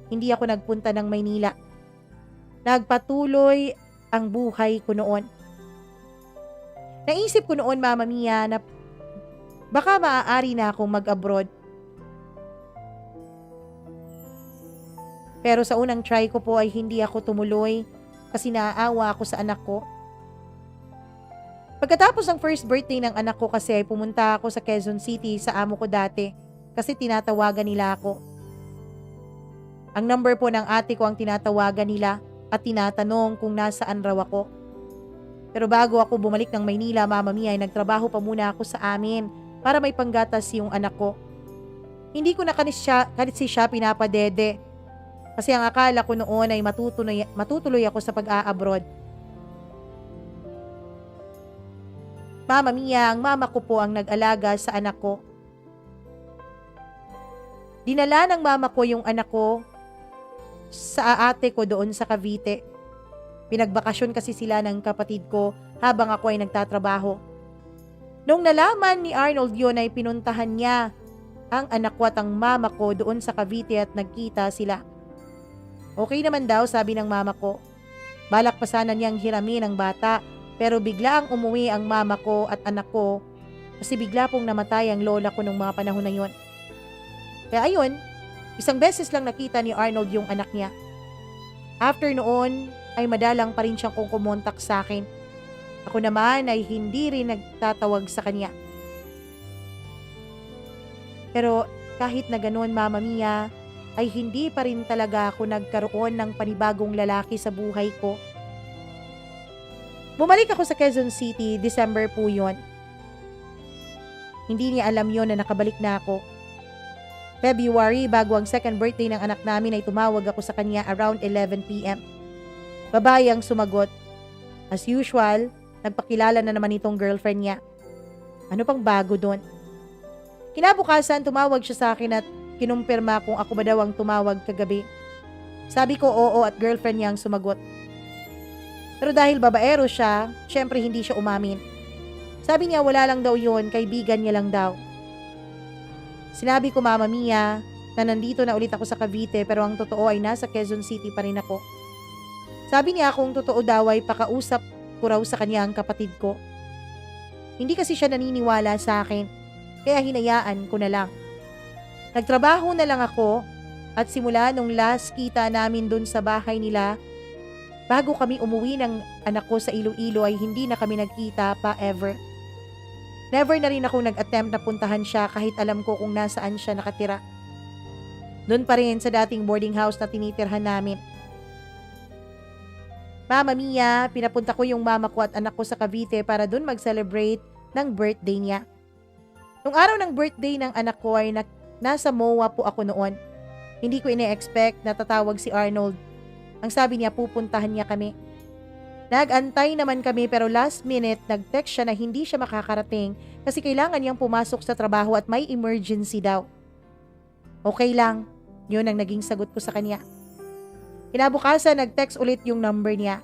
S1: Hindi ako nagpunta ng Maynila. Nagpatuloy ang buhay ko noon. Naisip ko noon, Mama Mia, na baka maaari na akong mag-abroad. Pero sa unang try ko po ay hindi ako tumuloy kasi naaawa ako sa anak ko. Pagkatapos ng first birthday ng anak ko kasi ay pumunta ako sa Quezon City sa amo ko dati kasi tinatawagan nila ako. Ang number po ng ate ko ang tinatawagan nila at tinatanong kung nasaan raw ako. Pero bago ako bumalik ng Maynila, Mama Mia, ay nagtrabaho pa muna ako sa amin para may panggatas yung anak ko. Hindi ko na kanit siya pinapadede kasi ang akala ko noon ay matutuloy ako sa pag-a-abroad. Mama Mia, ang mama ko po ang nag-alaga sa anak ko. Dinala ng mama ko yung anak ko sa ate ko doon sa Cavite. Pinagbakasyon kasi sila ng kapatid ko habang ako ay nagtatrabaho. Nung nalaman ni Arnold yun ay pinuntahan niya ang anak ko at ang mama ko doon sa Cavite at nagkita sila. Okay naman daw, sabi ng mama ko. Balak pa sana niyang hiramin ang bata pero bigla ang umuwi ang mama ko at anak ko kasi bigla pong namatay ang lola ko nung mga panahon na yun. Kaya ayun, 1 beses lang nakita ni Arnold yung anak niya. After noon, ay madalang pa rin siyang kumontak sa akin. Ako naman ay hindi rin nagtatawag sa kanya. Pero kahit na ganoon, Mama Mia, ay hindi pa rin talaga ako nagkaroon ng panibagong lalaki sa buhay ko. Bumalik ako sa Quezon City, December po yun. Hindi niya alam yon na nakabalik na ako. February, bago ang second birthday ng anak namin ay tumawag ako sa kanya around 11 p.m. Babae ang sumagot. As usual, nagpakilala na naman itong girlfriend niya. Ano pang bago doon? Kinabukasan, tumawag siya sa akin at kinumpirma kung ako ba daw ang tumawag kagabi. Sabi ko oo at girlfriend niya ang sumagot. Pero dahil babaero siya, syempre hindi siya umamin. Sabi niya wala lang daw yun, kaibigan niya lang daw. Sinabi ko, Mama Mia, na nandito na ulit ako sa Cavite pero ang totoo ay nasa Quezon City pa rin ako. Sabi niya kung totoo daw ay pakausap ko raw sa kanya ang kapatid ko. Hindi kasi siya naniniwala sa akin, kaya hinayaan ko na lang. Nagtrabaho na lang ako at simula nung last kita namin dun sa bahay nila, bago kami umuwi ng anak ko sa Iloilo ay hindi na kami nagkita pa ever. Never na rin ako nag-attempt na puntahan siya kahit alam ko kung nasaan siya nakatira. Doon pa rin sa dating boarding house na tinitirhan namin. Mama Mia, pinapunta ko yung mama ko at anak ko sa Cavite para doon mag-celebrate ng birthday niya. Nung araw ng birthday ng anak ko ay nasa MOA po ako noon. Hindi ko ine-expect na tatawag si Arnold. Ang sabi niya pupuntahan niya kami. Nag-antay naman kami pero last minute nag-text siya na hindi siya makakarating kasi kailangan niyang pumasok sa trabaho at may emergency daw. Okay lang, yun ang naging sagot ko sa kanya. Kinabukasan nag-text ulit yung number niya.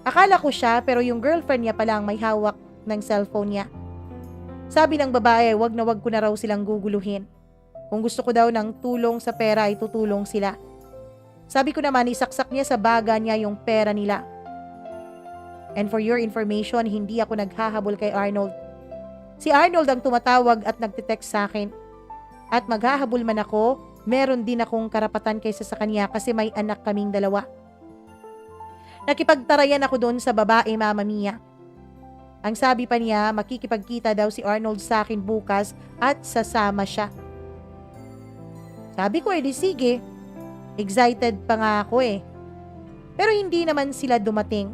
S1: Akala ko siya pero yung girlfriend niya pala ang may hawak ng cellphone niya. Sabi ng babae, wag na wag ko na raw silang guguluhin. Kung gusto ko daw ng tulong sa pera ay tutulong sila. Sabi ko naman isaksak niya sa baga niya yung pera nila. And for your information, hindi ako naghahabol kay Arnold. Si Arnold ang tumatawag at nagtitext sa akin. At maghahabol man ako, meron din akong karapatan kaysa sa kanya kasi may anak kaming dalawa. Nakipagtarayan ako doon sa babae, Mama Mia. Ang sabi pa niya, makikipagkita daw si Arnold sa akin bukas at sasama siya. Sabi ko, edi sige. Excited pa nga ako eh. Pero hindi naman sila dumating.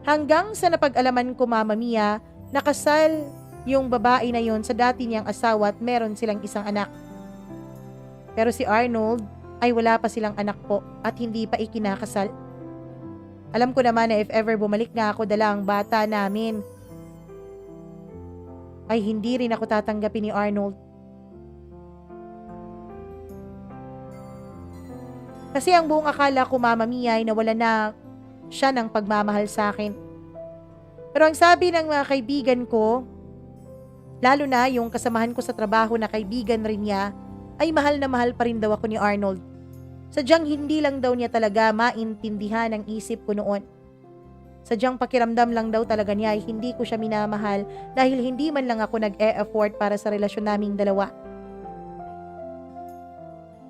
S1: Hanggang sa napag-alaman ko, Mama Mia, nakasal yung babae na yon sa dati niyang asawa at meron silang isang anak. Pero si Arnold ay wala pa silang anak po at hindi pa ikinakasal. Alam ko naman na if ever bumalik nga ako dala ang bata namin, ay hindi rin ako tatanggapin ni Arnold. Kasi ang buong akala ko, Mama Mia, ay nawala na siya ng pagmamahal sa akin. Pero ang sabi ng mga kaibigan ko, lalo na yung kasamahan ko sa trabaho na kaibigan rin niya, ay mahal na mahal pa rin daw ako ni Arnold. Sadyang hindi lang daw niya talaga maintindihan ang isip ko noon. Sadyang pakiramdam lang daw talaga niya ay hindi ko siya minamahal dahil hindi man lang ako nag-e-effort para sa relasyon naming dalawa.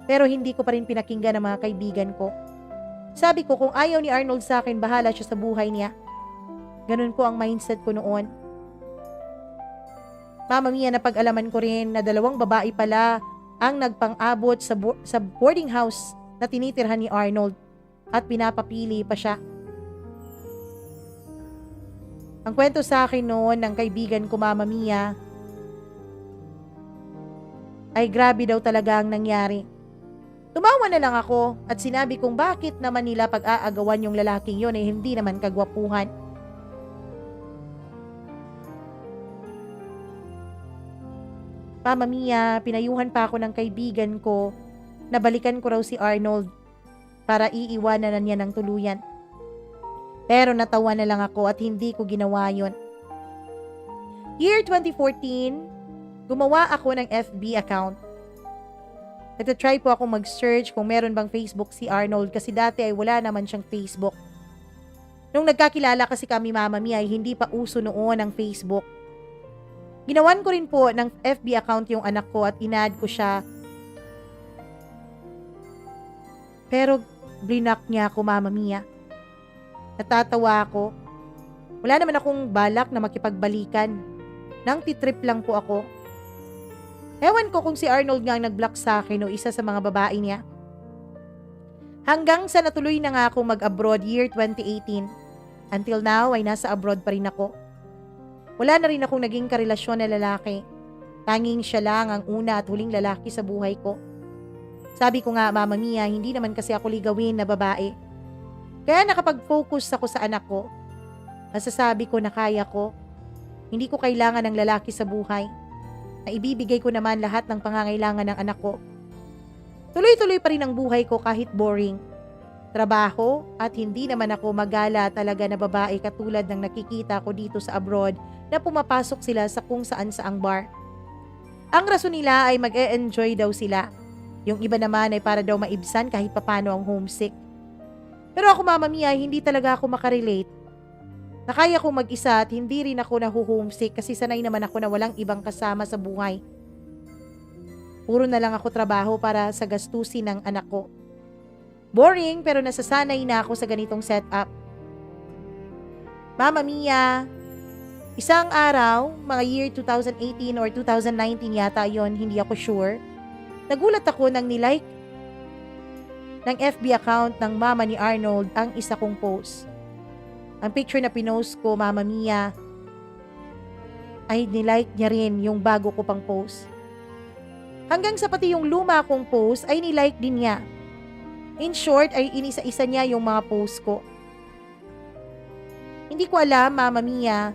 S1: Pero hindi ko pa rin pinakinggan ang mga kaibigan ko. Sabi ko kung ayaw ni Arnold sa akin, bahala siya sa buhay niya. Ganun po ang mindset ko noon. Mama Mia, napag-alaman ko rin na 2 babae pala ang nagpang-abot sa boarding house na tinitirhan ni Arnold at pinapapili pa siya. Ang kwento sa akin noon ng kaibigan ko, Mama Mia, ay grabe daw talaga ang nangyari. Tumawa na lang ako at sinabi kong bakit naman nila pag-aagawan yung lalaking yon eh hindi naman kagwapuhan. Mama Mia, pinayuhan pa ako ng kaibigan ko na balikan ko raw si Arnold para iiwanan na niya ng tuluyan. Pero natawa na lang ako at hindi ko ginawa yon. Year 2014, gumawa ako ng FB account. Nagtatry po ako mag-search kung meron bang Facebook si Arnold kasi dati ay wala naman siyang Facebook. Nung nagkakilala kasi kami, Mama Mia, ay hindi pa uso noon ang Facebook. Ginawan ko rin po ng FB account yung anak ko at in-add ko siya. Pero blinak niya ako, Mama Mia. Natatawa ako. Wala naman akong balak na makipagbalikan. Nang titrip lang po ako. Ewan ko kung si Arnold nga ang nag-block sa akin o isa sa mga babae niya. Hanggang sa natuloy na nga ako mag-abroad year 2018. Until now ay nasa abroad pa rin ako. Wala na rin akong naging karelasyon na lalaki. Tanging siya lang ang una at huling lalaki sa buhay ko. Sabi ko nga, Mama Mia, hindi naman kasi ako ligawin na babae. Kaya nakapag-focus ako sa anak ko. Masasabi ko na kaya ko. Hindi ko kailangan ng lalaki sa buhay. Na ibibigay ko naman lahat ng pangangailangan ng anak ko. Tuloy-tuloy pa rin ang buhay ko kahit boring. Trabaho at hindi naman ako magala talaga na babae katulad ng nakikita ko dito sa abroad na pumapasok sila sa kung saan-saang bar. Ang rason nila ay mag-e-enjoy daw sila. Yung iba naman ay para daw maibsan kahit papano ang homesick. Pero ako, Mama Mia, hindi talaga ako makarelate. Nakaya ko mag-isa at hindi rin ako nahuhomesick kasi sanay naman ako na walang ibang kasama sa buhay. Puro na lang ako trabaho para sa gastusin ng anak ko. Boring pero nasasanay na ako sa ganitong setup. Mama Mia, isang araw, mga year 2018 or 2019 yata yon, hindi ako sure. Nagulat ako nang nilike ng FB account ng mama ni Arnold ang isa kong post. Ang picture na pinost ko, Mama Mia, ay nilike niya rin yung bago ko pang post. Hanggang sa pati yung luma kong post ay nilike din niya. In short, ay inisa-isa niya yung mga post ko. Hindi ko alam, Mama Mia,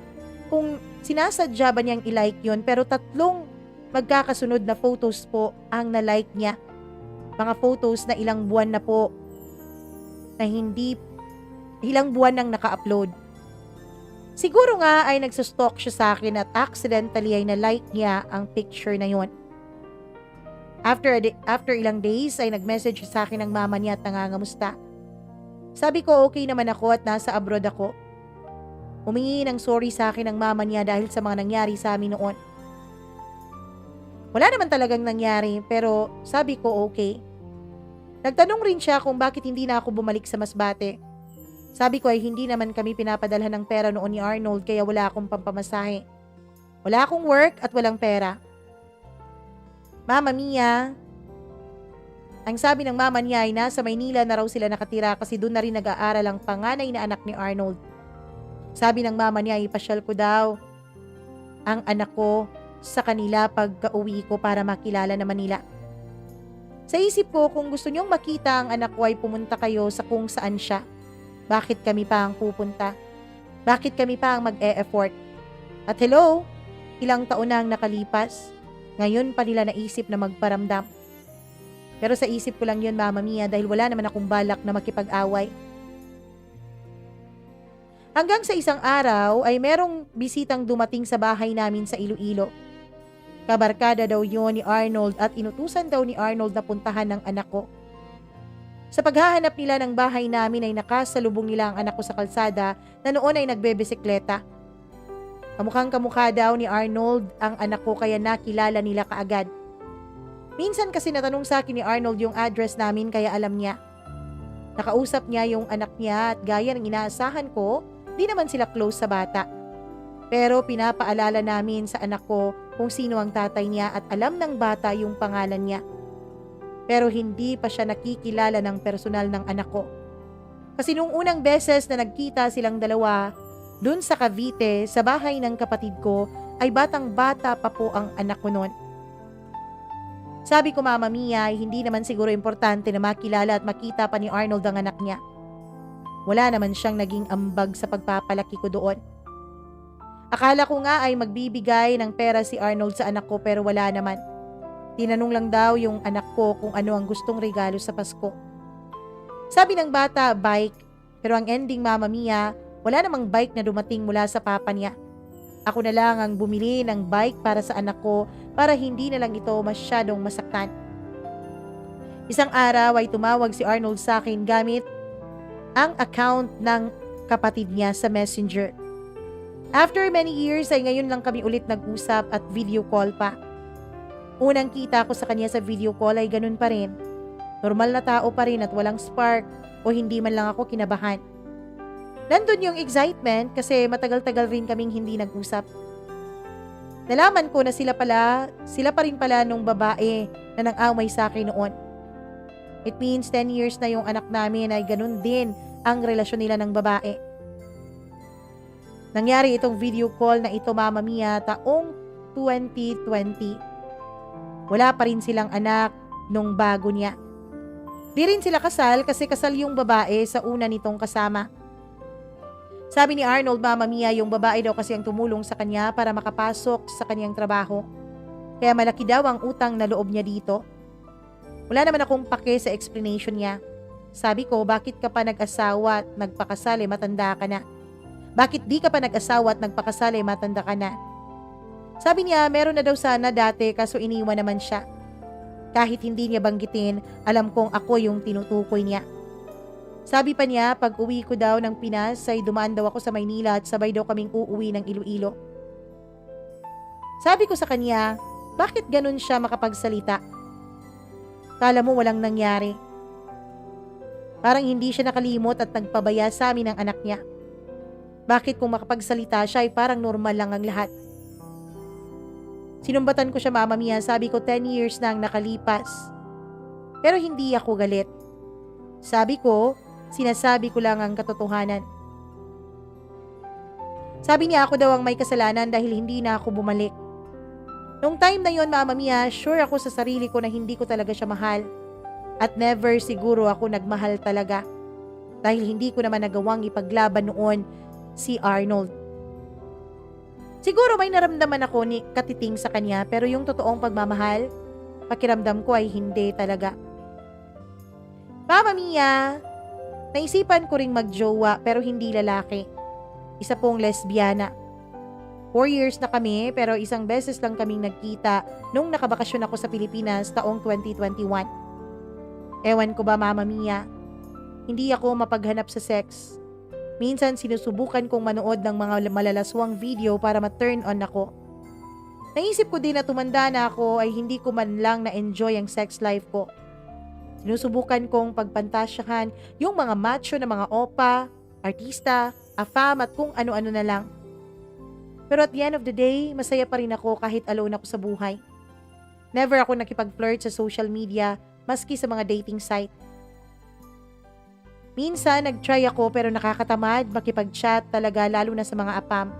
S1: kung sinasadya ba niyang i-like yun, pero 3 magkakasunod na photos po ang na-like niya. Mga photos na ilang buwan na po, na ilang buwan nang naka-upload. Siguro nga ay nagsustalk siya sa akin at accidentally ay na-like niya ang picture na yun. After ilang days ay nag-message sa akin ng mama niya at nangangamusta. Sabi ko okay naman ako at nasa abroad ako. Humingi ng sorry sa akin ng mama niya dahil sa mga nangyari sa amin noon. Wala naman talagang nangyari pero sabi ko okay. Nagtanong rin siya kung bakit hindi na ako bumalik sa Masbate. Sabi ko ay hindi naman kami pinapadalhan ng pera noon ni Arnold kaya wala akong pampamasahe. Wala akong work at walang pera. Mama Mia, ang sabi ng mama niya ay nasa Maynila na raw sila nakatira kasi doon na rin nag-aaral ang panganay na anak ni Arnold. Sabi ng mama niya ay ipasyal ko daw ang anak ko sa kanila pagka-uwi ko para makilala naman nila. Sa isip ko kung gusto niyong makita ang anak ko ay pumunta kayo sa kung saan siya. Bakit kami pa ang pupunta? Bakit kami pa ang mag-e-effort? At hello, ilang taon na ang nakalipas. Ngayon pa nila naisip na magparamdam. Pero sa isip ko lang yun, Mama Mia, dahil wala naman akong balak na makipag-away. Hanggang sa isang araw ay merong bisitang dumating sa bahay namin sa Iloilo. Kabarkada daw yun ni Arnold at inutusan daw ni Arnold na puntahan ng anak ko. Sa paghahanap nila ng bahay namin ay nakasalubong nila ang anak ko sa kalsada na noon ay nagbebisikleta. Kamukhang kamukha daw ni Arnold ang anak ko kaya nakilala nila kaagad. Minsan kasi natanong sa akin ni Arnold yung address namin kaya alam niya. Nakausap niya yung anak niya at gaya ng inaasahan ko, di naman sila close sa bata. Pero pinapaalala namin sa anak ko kung sino ang tatay niya at alam ng bata yung pangalan niya. Pero hindi pa siya nakikilala ng personal ng anak ko. Kasi nung unang beses na nagkita silang dalawa, dun sa Cavite, sa bahay ng kapatid ko, ay batang-bata pa po ang anak ko noon. Sabi ko, Mama Mia, ay hindi naman siguro importante na makilala at makita pa ni Arnold ang anak niya. Wala naman siyang naging ambag sa pagpapalaki ko doon. Akala ko nga ay magbibigay ng pera si Arnold sa anak ko pero wala naman. Tinanong lang daw yung anak ko kung ano ang gustong regalo sa Pasko. Sabi ng bata, bike. Pero ang ending, Mama Mia, wala namang bike na dumating mula sa papa niya. Ako na lang ang bumili ng bike para sa anak ko para hindi na lang ito masyadong masaktan. Isang araw ay tumawag si Arnold sa akin gamit ang account ng kapatid niya sa Messenger. After many years ay ngayon lang kami ulit nag-usap at video call pa. Unang kita ko sa kanya sa video call ay ganun pa rin. Normal na tao pa rin at walang spark o hindi man lang ako kinabahan. Nandun yung excitement kasi matagal-tagal rin kaming hindi nag-usap. Nalaman ko na sila pa rin pala nung babae na nang-away sa akin noon. It means 10 years na yung anak namin ay ganun din ang relasyon nila ng babae. Nangyari itong video call na ito, Mama Mia, taong 2020. Wala pa rin silang anak nung bago niya. Di rin sila kasal kasi kasal yung babae sa una nitong kasama. Sabi ni Arnold, Mama Mia, yung babae daw kasi ang tumulong sa kanya para makapasok sa kanyang trabaho. Kaya malaki daw ang utang na loob niya dito. Wala naman akong pake sa explanation niya. Sabi ko, bakit ka pa nag-asawa at nagpakasal matanda ka na? Bakit di ka pa nag-asawa at nagpakasal matanda ka na? Sabi niya, meron na daw sana dati kaso iniwan naman siya. Kahit hindi niya banggitin, alam kong ako yung tinutukoy niya. Sabi pa niya, pag uwi ko daw ng Pinas ay dumaan daw ako sa Maynila at sabay daw kaming uuwi ng Iloilo. Sabi ko sa kanya, bakit ganun siya makapagsalita? Kala mo walang nangyari. Parang hindi siya nakalimot at nagpabaya sa amin ng anak niya. Bakit kung makapagsalita siya ay parang normal lang ang lahat? Sinumbatan ko siya, Mama Mia, sabi ko 10 years na ang nakalipas. Pero hindi ako galit. Sabi ko, sinasabi ko lang ang katotohanan. Sabi niya ako daw ang may kasalanan dahil hindi na ako bumalik. Nung time na yon, Mama Mia, sure ako sa sarili ko na hindi ko talaga siya mahal. At never siguro ako nagmahal talaga. Dahil hindi ko naman nagawang ipaglaban noon si Arnold. Siguro may naramdaman ako ni katiting sa kanya, pero yung totoong pagmamahal, pakiramdam ko ay hindi talaga. Mama Mia, naisipan ko ring magjowa pero hindi lalaki. Isa pong lesbiana. 4 years na kami pero isang beses lang kaming nagkita nung nakabakasyon ako sa Pilipinas taong 2021. Ewan ko ba, Mama Mia, hindi ako mapaghanap sa sex. Minsan sinusubukan kong manood ng mga malalaswang video para ma-turn on ako. Naisip ko din na tumanda na ako ay hindi ko man lang na-enjoy ang sex life ko. Sinusubukan kong pagpantasyahan yung mga macho na mga opa, artista, afam at kung ano-ano na lang. Pero at the end of the day, masaya pa rin ako kahit alone ako sa buhay. Never ako nakipag-flirt sa social media maski sa mga dating site. Minsan, nag-try ako pero nakakatamad makipag-chat talaga lalo na sa mga apam.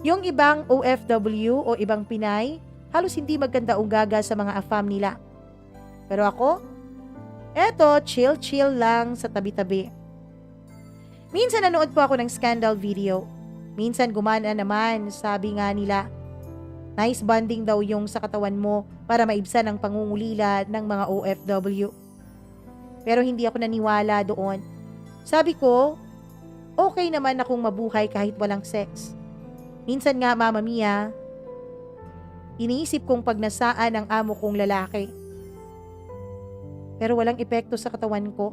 S1: Yung ibang OFW o ibang Pinay, halos hindi maganda ugaga sa mga afam nila. Pero ako, eto, chill-chill lang sa tabi-tabi. Minsan nanood po ako ng scandal video. Minsan gumana naman, sabi nga nila. Nice bonding daw yung sa katawan mo para maibsan ang pangungulila ng mga OFW. Pero hindi ako naniwala doon. Sabi ko, okay naman akong mabuhay kahit walang sex. Minsan nga, Mama Mia, iniisip kong pagnasaan ang amo kong lalaki. Pero walang epekto sa katawan ko.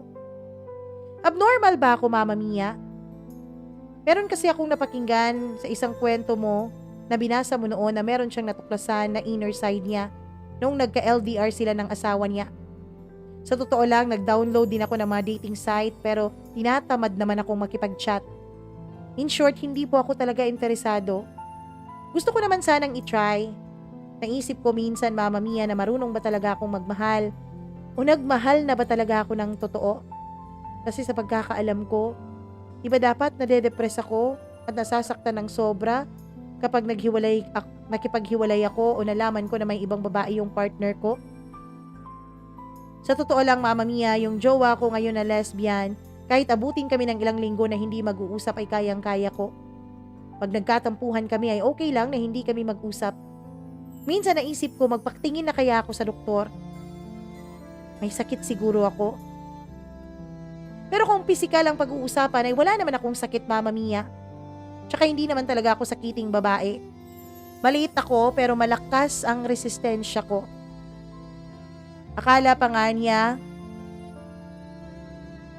S1: Abnormal ba ako, Mama Mia? Meron kasi akong napakinggan sa isang kwento mo na binasa mo noon na meron siyang natuklasan na inner side niya nung nagka-LDR sila ng asawa niya. Sa totoo lang, nag-download din ako ng mga dating site pero tinatamad naman akong makipag-chat. In short, hindi po ako talaga interesado. Gusto ko naman sanang i-try. Naisip ko minsan, Mama Mia, na marunong ba talaga akong magmahal o nagmahal na ba talaga ako ng totoo? Kasi sa pagkakaalam ko, iba dapat nade-depress ako at nasasaktan ng sobra kapag nakipaghiwalay ako o nalaman ko na may ibang babae yung partner ko. Sa totoo lang, Mama Mia, yung jowa ko ngayon na lesbian, kahit abutin kami ng ilang linggo na hindi mag-uusap ay kayang-kaya ko. Pag nagkatampuhan kami ay okay lang na hindi kami mag-usap. Minsan naisip ko magpatingin na kaya ako sa doktor. May sakit siguro ako. Pero kung pisikal ang pag-uusapan ay wala naman akong sakit, Mama Mia. Tsaka hindi naman talaga ako sakiting babae. Maliit ako pero malakas ang resistensya ko. Akala pa nga niya,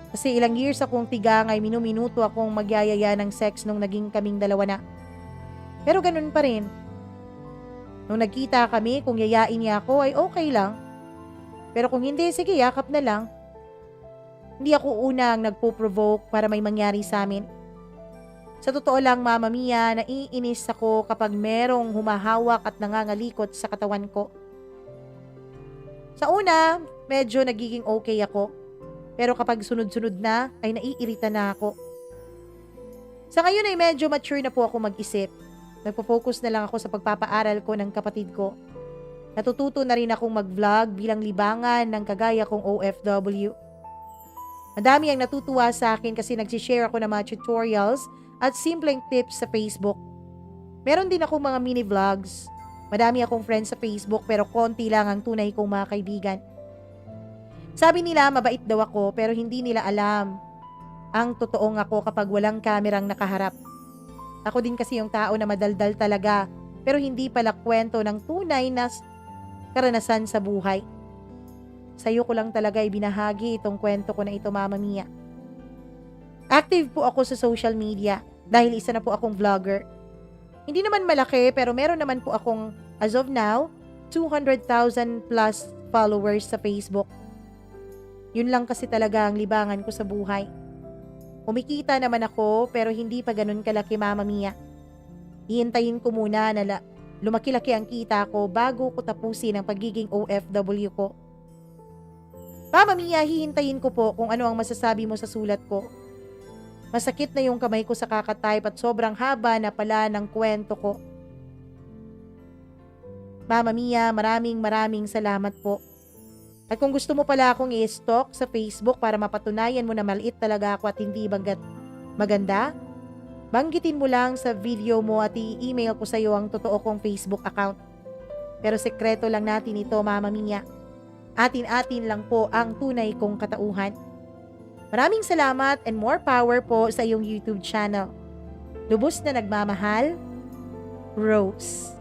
S1: kasi ilang years akong tigang ay minuminuto akong magyayaya ng sex nung naging kaming dalawa na. Pero ganun pa rin. Nung nagkita kami, kung yayain niya ako ay okay lang. Pero kung hindi, sige, yakap na lang. Hindi ako unang nagpo-provoke para may mangyari sa amin. Sa totoo lang, Mama Mia, naiinis ako kapag merong humahawak at nangangalikot sa katawan ko. Sa una, medyo nagiging okay ako. Pero kapag sunod-sunod na, ay naiirita na ako. Sa ngayon ay medyo mature na po ako mag-isip. Nagpo-focus na lang ako sa pagpapaaral ko ng kapatid ko. Natututo na rin akong mag-vlog bilang libangan ng kagaya kong OFW. Madami ang natutuwa sa akin kasi nagsishare ako ng mga tutorials at simpleng tips sa Facebook. Meron din akong mga mini vlogs. Madami akong friends sa Facebook pero konti lang ang tunay kong mga kaibigan. Sabi nila mabait daw ako pero hindi nila alam ang totoong ako kapag walang kamerang nakaharap. Ako din kasi yung tao na madaldal talaga pero hindi pala kwento ng tunay na karanasan sa buhay. Sa'yo ko lang talaga ibinahagi itong kwento ko na ito, Mama Mia. Active po ako sa social media dahil isa na po akong vlogger. Hindi naman malaki pero meron naman po akong, as of now, 200,000 plus followers sa Facebook. Yun lang kasi talaga ang libangan ko sa buhay. Kumikita naman ako pero hindi pa ganun kalaki, Mama Mia. Hihintayin ko muna na lumaki-laki ang kita ko bago ko tapusin ang pagiging OFW ko. Mama Mia, hihintayin ko po kung ano ang masasabi mo sa sulat ko. Masakit na yung kamay ko sa kakatype at sobrang haba na pala ng kwento ko. Mama Mia, maraming salamat po. At kung gusto mo pala akong i-stalk sa Facebook para mapatunayan mo na maliit talaga ako at hindi maganda, banggitin mo lang sa video mo at i-email ko sa iyo ang totoo kong Facebook account. Pero sekreto lang natin ito, Mama Mia. Atin-atin lang po ang tunay kong katauhan. Maraming salamat and more power po sa iyong YouTube channel. Lubos na nagmamahal, Rose.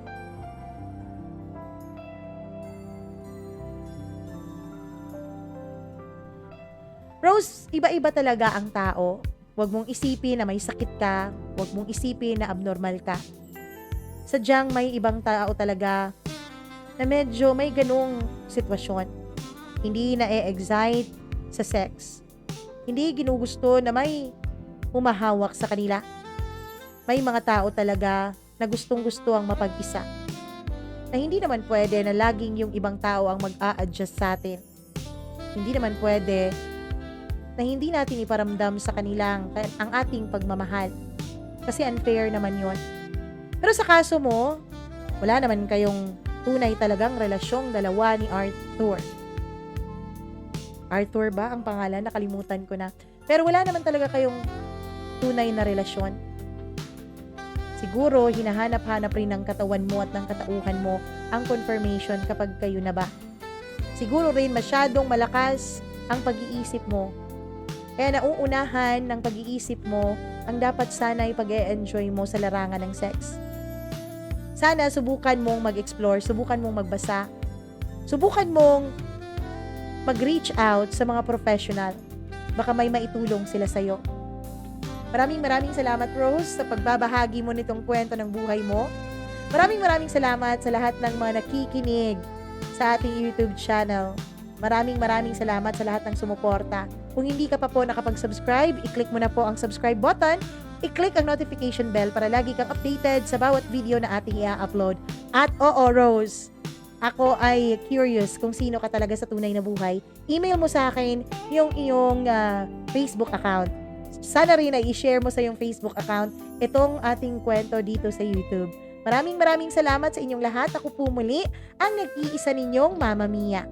S1: Rose, iba-iba talaga ang tao. Huwag mong isipin na may sakit ka. Huwag mong isipin na abnormal ka. Sadyang may ibang tao talaga na medyo may ganung sitwasyon. Hindi na-excite sa sex. Hindi ginugusto na may humahawak sa kanila. May mga tao talaga na gustong-gusto ang mapag-isa. Na hindi naman pwede na laging yung ibang tao ang mag-a-adjust sa atin. Hindi naman pwede na hindi natin iparamdam sa kanilang ang ating pagmamahal. Kasi unfair naman yon. Pero sa kaso mo, wala naman kayong tunay talagang relasyong dalawa ni Arthur. Arthur ba ang pangalan? Nakalimutan ko na. Pero wala naman talaga kayong tunay na relasyon. Siguro, hinahanap-hanap rin ng katawan mo at ng katauhan mo ang confirmation kapag kayo na ba. Siguro rin masyadong malakas ang pag-iisip mo. Kaya nauunahan ng pag-iisip mo ang dapat sana'y pag-e-enjoy mo sa larangan ng sex. Sana subukan mong mag-explore, subukan mong magbasa, subukan mong mag-reach out sa mga professional. Baka may maitulong sila sa'yo. Maraming salamat, Rose, sa pagbabahagi mo nitong kwento ng buhay mo. Maraming salamat sa lahat ng mga nakikinig sa ating YouTube channel. Maraming salamat sa lahat ng sumuporta. Kung hindi ka pa po nakapag-subscribe, i-click mo na po ang subscribe button, i-click ang notification bell para lagi kang updated sa bawat video na ating i-upload. At Rose, ako ay curious kung sino ka talaga sa tunay na buhay. Email mo sa akin yung iyong Facebook account. Sana rin ay i-share mo sa iyong Facebook account itong ating kwento dito sa YouTube. Maraming salamat sa inyong lahat. Ako po muli ang nag-iisa ninyong Mama Mia.